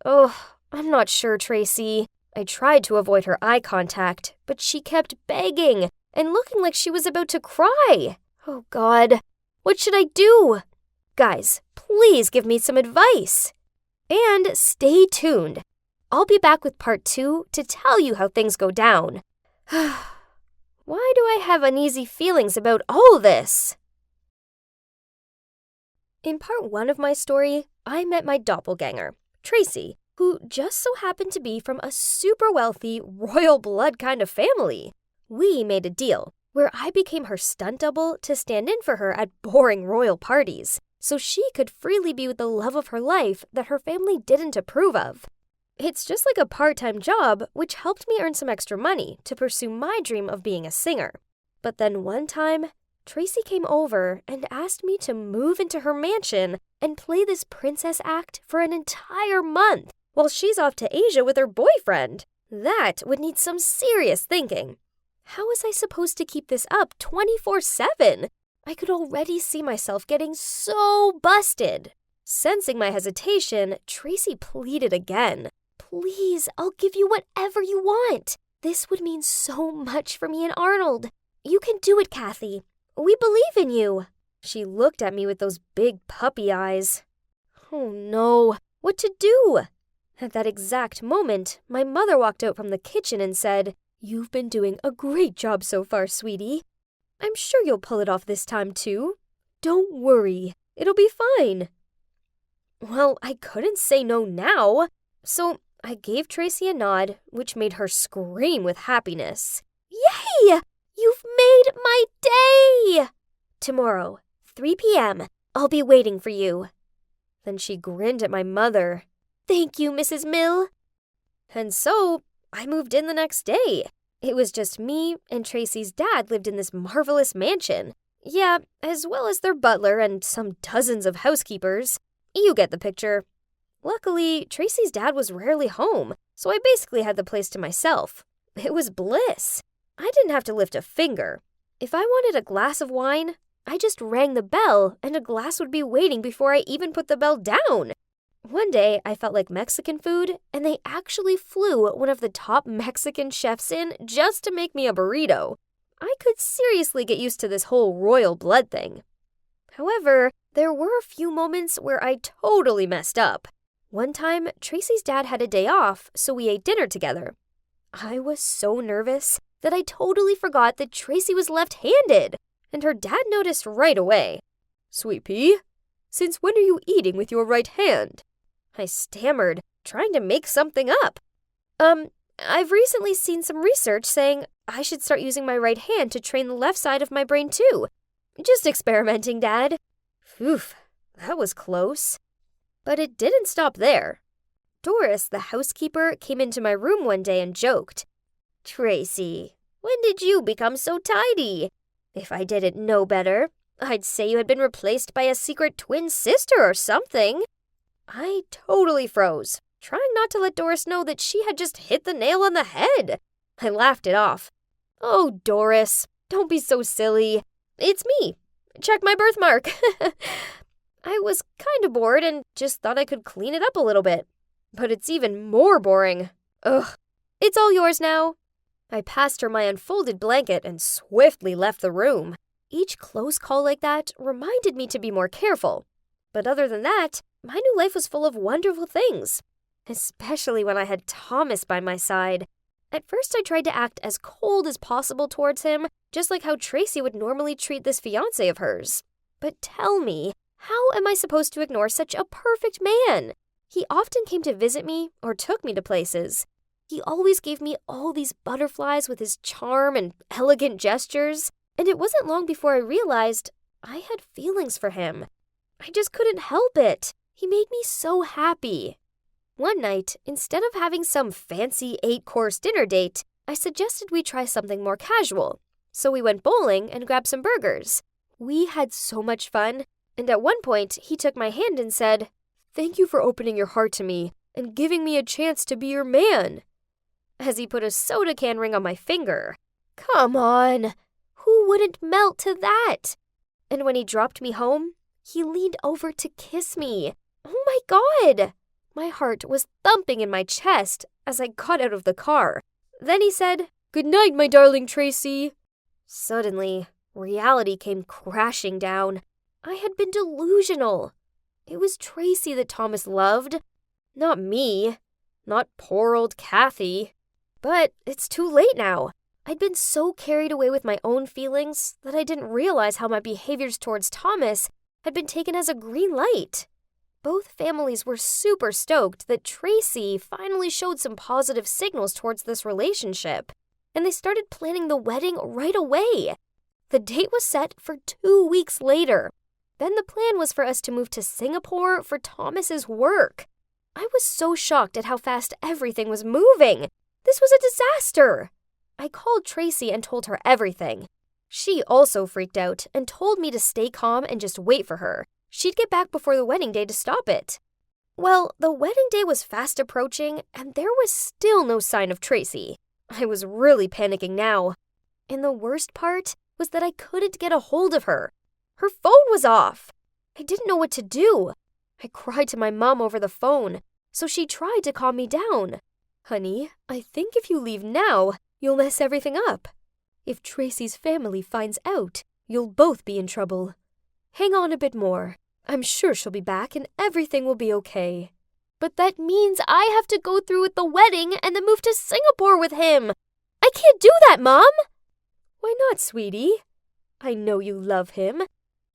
Oh, I'm not sure, Tracy. I tried to avoid her eye contact, but she kept begging and looking like she was about to cry. Oh, God. What should I do? Guys, please give me some advice. And stay tuned. I'll be back with part 2 to tell you how things go down. Why do I have uneasy feelings about all this? In part 1 of my story, I met my doppelganger, Tracy, who just so happened to be from a super wealthy, royal blood kind of family. We made a deal where I became her stunt double to stand in for her at boring royal parties, so she could freely be with the love of her life that her family didn't approve of. It's just like a part-time job, which helped me earn some extra money to pursue my dream of being a singer. But then one time, Tracy came over and asked me to move into her mansion and play this princess act for an entire month while she's off to Asia with her boyfriend. That would need some serious thinking. How was I supposed to keep this up 24/7? I could already see myself getting so busted. Sensing my hesitation, Tracy pleaded again. "Please, I'll give you whatever you want. This would mean so much for me and Arnold. You can do it, Kathy. We believe in you." She looked at me with those big puppy eyes. Oh no, what to do? At that exact moment, my mother walked out from the kitchen and said, "You've been doing a great job so far, sweetie. I'm sure you'll pull it off this time too. Don't worry, it'll be fine." Well, I couldn't say no now, so I gave Tracy a nod, which made her scream with happiness. "Yay! You've made my day! Tomorrow, 3 p.m., I'll be waiting for you." Then she grinned at my mother. "Thank you, Mrs. Mill." And so, I moved in the next day. It was just me and Tracy's dad lived in this marvelous mansion. Yeah, as well as their butler and some dozens of housekeepers. You get the picture. Luckily, Tracy's dad was rarely home, so I basically had the place to myself. It was bliss. I didn't have to lift a finger. If I wanted a glass of wine, I just rang the bell and a glass would be waiting before I even put the bell down. One day, I felt like Mexican food, and they actually flew one of the top Mexican chefs in just to make me a burrito. I could seriously get used to this whole royal blood thing. However, there were a few moments where I totally messed up. One time, Tracy's dad had a day off, so we ate dinner together. I was so nervous that I totally forgot that Tracy was left-handed. and her dad noticed right away. "Sweet pea, since when are you eating with your right hand?" I stammered, trying to make something up. I've recently seen some research saying I should start using my right hand to train the left side of my brain too. Just experimenting, Dad." Oof, that was close. But it didn't stop there. Doris, the housekeeper, came into my room one day and joked, "Tracy, when did you become so tidy? If I didn't know better, I'd say you had been replaced by a secret twin sister or something." I totally froze, trying not to let Doris know that she had just hit the nail on the head. I laughed it off. "Oh, Doris, don't be so silly. It's me. Check my birthmark." I was kind of bored and just thought I could clean it up a little bit. But it's even more boring. Ugh. "It's all yours now." I passed her my unfolded blanket and swiftly left the room. Each close call like that reminded me to be more careful. But other than that, my new life was full of wonderful things. Especially when I had Thomas by my side. At first I tried to act as cold as possible towards him, just like how Tracy would normally treat this fiancé of hers. But tell me, how am I supposed to ignore such a perfect man? He often came to visit me or took me to places. He always gave me all these butterflies with his charm and elegant gestures, and it wasn't long before I realized I had feelings for him. I just couldn't help it. He made me so happy. One night, instead of having some fancy 8-course dinner date, I suggested we try something more casual. So we went bowling and grabbed some burgers. We had so much fun, and at one point, he took my hand and said, "Thank you for opening your heart to me and giving me a chance to be your man," as he put a soda can ring on my finger. Come on, who wouldn't melt to that? And when he dropped me home, he leaned over to kiss me. Oh my God! My heart was thumping in my chest as I got out of the car. Then he said, "Good night, my darling Tracy." Suddenly, reality came crashing down. I had been delusional. It was Tracy that Thomas loved, not me, not poor old Kathy. But it's too late now. I'd been so carried away with my own feelings that I didn't realize how my behaviors towards Thomas had been taken as a green light. Both families were super stoked that Tracy finally showed some positive signals towards this relationship, and they started planning the wedding right away. The date was set for 2 weeks later. Then the plan was for us to move to Singapore for Thomas's work. I was so shocked at how fast everything was moving. This was a disaster. I called Tracy and told her everything. She also freaked out and told me to stay calm and just wait for her. She'd get back before the wedding day to stop it. Well, the wedding day was fast approaching, and there was still no sign of Tracy. I was really panicking now. And the worst part was that I couldn't get a hold of her. Her phone was off. I didn't know what to do. I cried to my mom over the phone, so she tried to calm me down. "Honey, I think if you leave now, you'll mess everything up. If Tracy's family finds out, you'll both be in trouble. Hang on a bit more. I'm sure she'll be back and everything will be okay." "But that means I have to go through with the wedding and then move to Singapore with him. I can't do that, Mom." "Why not, sweetie? I know you love him,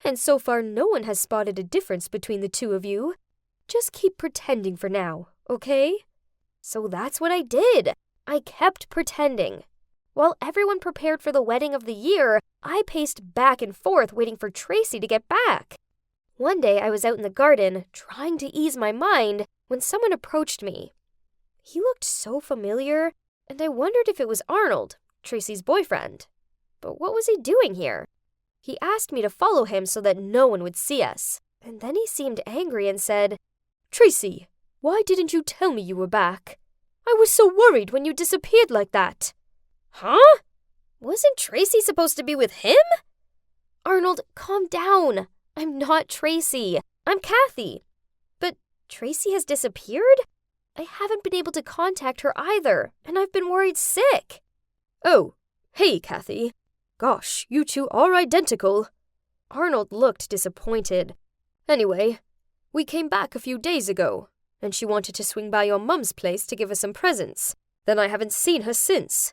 and so far no one has spotted a difference between the two of you. Just keep pretending for now, okay?" So that's what I did. I kept pretending. While everyone prepared for the wedding of the year, I paced back and forth waiting for Tracy to get back. One day I was out in the garden trying to ease my mind when someone approached me. He looked so familiar, and I wondered if it was Arnold, Tracy's boyfriend. But what was he doing here? He asked me to follow him so that no one would see us, and then he seemed angry and said, "Tracy, why didn't you tell me you were back? I was so worried when you disappeared like that." Huh? Wasn't Tracy supposed to be with him? Arnold, calm down. I'm not Tracy. I'm Kathy. But Tracy has disappeared? I haven't been able to contact her either, and I've been worried sick. Oh, hey, Kathy. Gosh, you two are identical. Arnold looked disappointed. Anyway, we came back a few days ago, and she wanted to swing by your mum's place to give us some presents. Then I haven't seen her since.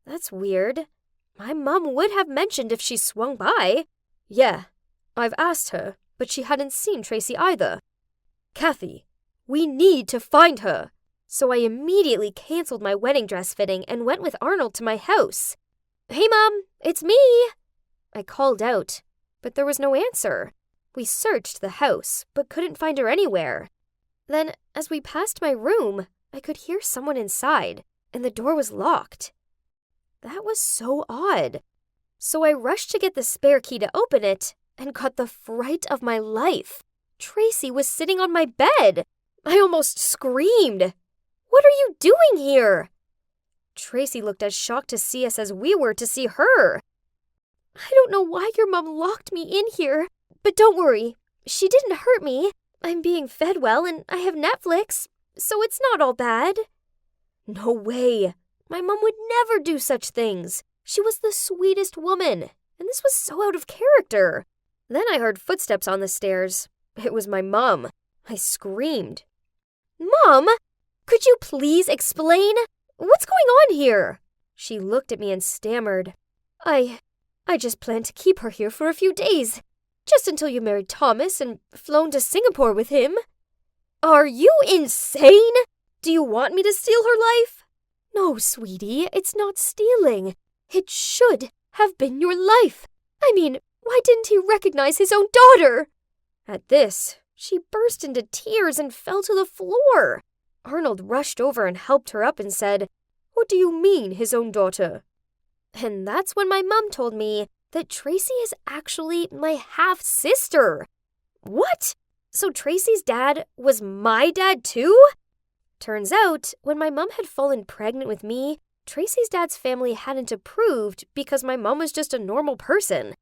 That's weird. My mom would have mentioned if she swung by. Yeah, I've asked her, but she hadn't seen Tracy either. Kathy, we need to find her. So I immediately canceled my wedding dress fitting and went with Arnold to my house. Hey, Mom, it's me. I called out, but there was no answer. We searched the house, but couldn't find her anywhere. Then, as we passed my room, I could hear someone inside, and the door was locked. That was so odd. So I rushed to get the spare key to open it, and got the fright of my life. Tracy was sitting on my bed. I almost screamed. What are you doing here? Tracy looked as shocked to see us as we were to see her. I don't know why your mom locked me in here, but don't worry. She didn't hurt me. I'm being fed well and I have Netflix, so it's not all bad. No way. My mom would never do such things. She was the sweetest woman, and this was so out of character. Then I heard footsteps on the stairs. It was my mom. I screamed. Mom, could you please explain? What's going on here? She looked at me and stammered. I just planned to keep her here for a few days, just until you married Thomas and flown to Singapore with him. Are you insane? Do you want me to steal her life? No, sweetie, it's not stealing. It should have been your life. I mean, why didn't he recognize his own daughter? At this, she burst into tears and fell to the floor. Arnold rushed over and helped her up and said, What do you mean, his own daughter? And that's when my mom told me that Tracy is actually my half-sister. What? So Tracy's dad was my dad too? Turns out, when my mom had fallen pregnant with me, Tracy's dad's family hadn't approved because my mom was just a normal person.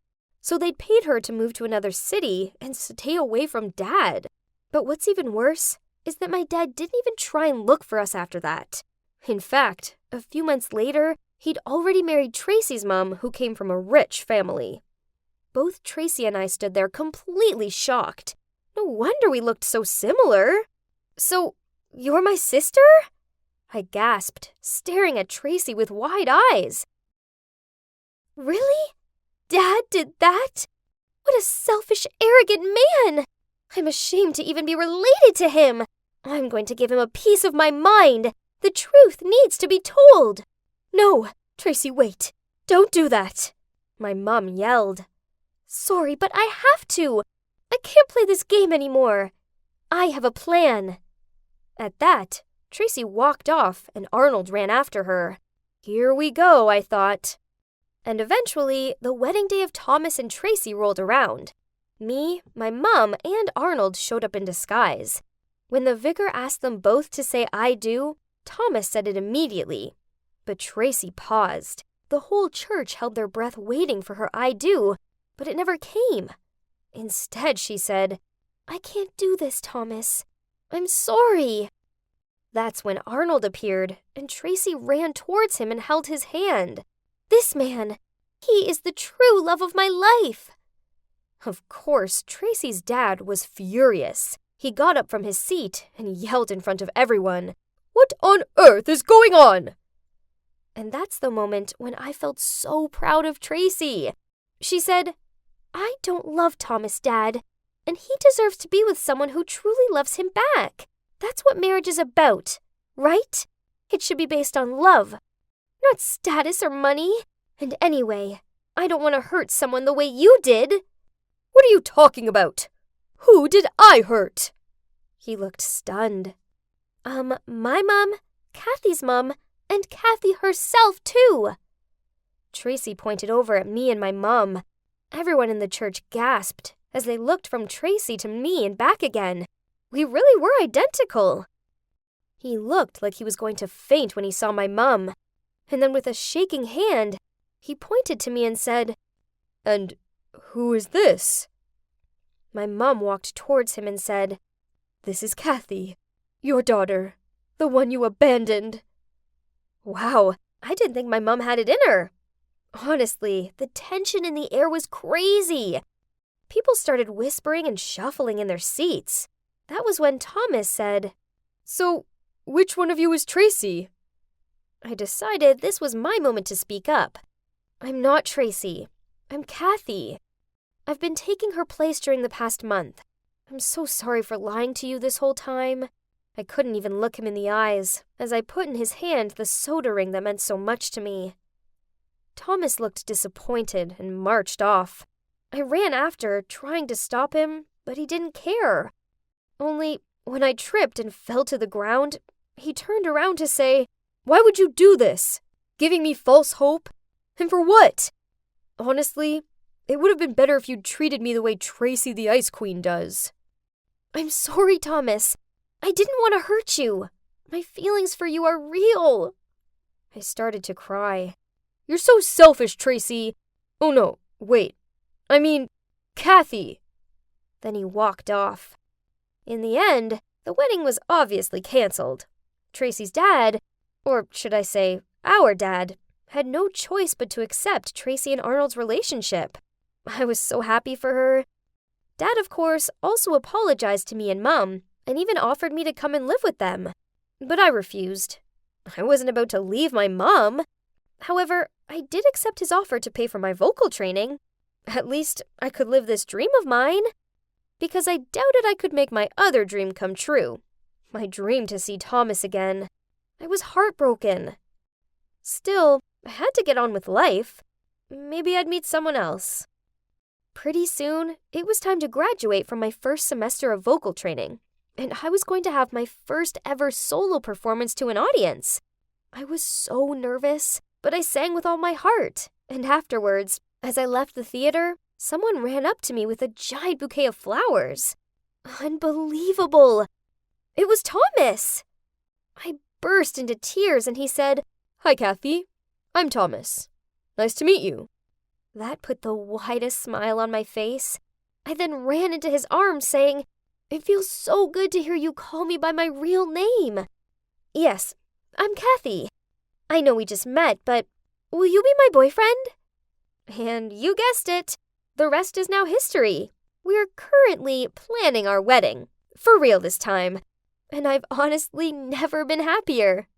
So they'd paid her to move to another city and stay away from Dad. But what's even worse is that my dad didn't even try and look for us after that. In fact, a few months later, he'd already married Tracy's mom, who came from a rich family. Both Tracy and I stood there completely shocked. No wonder we looked so similar. So, you're my sister? I gasped, staring at Tracy with wide eyes. Really? Dad did that? What a selfish, arrogant man! I'm ashamed to even be related to him. I'm going to give him a piece of my mind. The truth needs to be told. No, Tracy, wait. Don't do that. My mom yelled. Sorry, but I have to. I can't play this game anymore. I have a plan. At that, Tracy walked off and Arnold ran after her. Here we go, I thought. And eventually, the wedding day of Thomas and Tracy rolled around. Me, my mom, and Arnold showed up in disguise. When the vicar asked them both to say I do, Thomas said it immediately. But Tracy paused. The whole church held their breath waiting for her I do, but it never came. Instead, she said, I can't do this, Thomas. I'm sorry. That's when Arnold appeared, and Tracy ran towards him and held his hand. This man, he is the true love of my life. Of course, Tracy's dad was furious. He got up from his seat and yelled in front of everyone, What on earth is going on? And that's the moment when I felt so proud of Tracy. She said, I don't love Thomas, Dad, and he deserves to be with someone who truly loves him back. That's what marriage is about, right? It should be based on love, not status or money. And anyway, I don't want to hurt someone the way you did. What are you talking about? Who did I hurt? He looked stunned. My mom, Kathy's mom, and Kathy herself, too. Tracy pointed over at me and my mom. Everyone in the church gasped as they looked from Tracy to me and back again. We really were identical. He looked like he was going to faint when he saw my mom. And then with a shaking hand, he pointed to me and said, And who is this? My mom walked towards him and said, This is Kathy, your daughter, the one you abandoned. Wow, I didn't think my mom had it in her. Honestly, the tension in the air was crazy. People started whispering and shuffling in their seats. That was when Thomas said, So, which one of you is Tracy? I decided this was my moment to speak up. I'm not Tracy. I'm Kathy. I've been taking her place during the past month. I'm so sorry for lying to you this whole time. I couldn't even look him in the eyes as I put in his hand the soda ring that meant so much to me. Thomas looked disappointed and marched off. I ran after, trying to stop him, but he didn't care. Only, when I tripped and fell to the ground, he turned around to say, "Why would you do this? Giving me false hope? And for what? Honestly, it would have been better if you'd treated me the way Tracy the Ice Queen does." I'm sorry, Thomas. I didn't want to hurt you. My feelings for you are real. I started to cry. "You're so selfish, Tracy. Oh no, wait. I mean, Kathy." Then he walked off. In the end, the wedding was obviously canceled. Tracy's dad, or should I say, our dad, had no choice but to accept Tracy and Arnold's relationship. I was so happy for her. Dad, of course, also apologized to me and Mom, and even offered me to come and live with them. But I refused. I wasn't about to leave my mom. However, I did accept his offer to pay for my vocal training. At least I could live this dream of mine. Because I doubted I could make my other dream come true. My dream to see Thomas again. I was heartbroken. Still, I had to get on with life. Maybe I'd meet someone else. Pretty soon, it was time to graduate from my first semester of vocal training, and I was going to have my first ever solo performance to an audience. I was so nervous, but I sang with all my heart, and afterwards, as I left the theater, someone ran up to me with a giant bouquet of flowers. Unbelievable! It was Thomas! I burst into tears and he said, "Hi, Kathy. I'm Thomas. Nice to meet you." That put the widest smile on my face. I then ran into his arms saying, "It feels so good to hear you call me by my real name. Yes, I'm Kathy. I know we just met, but will you be my boyfriend?" And you guessed it. The rest is now history. We're currently planning our wedding. For real this time. And I've honestly never been happier.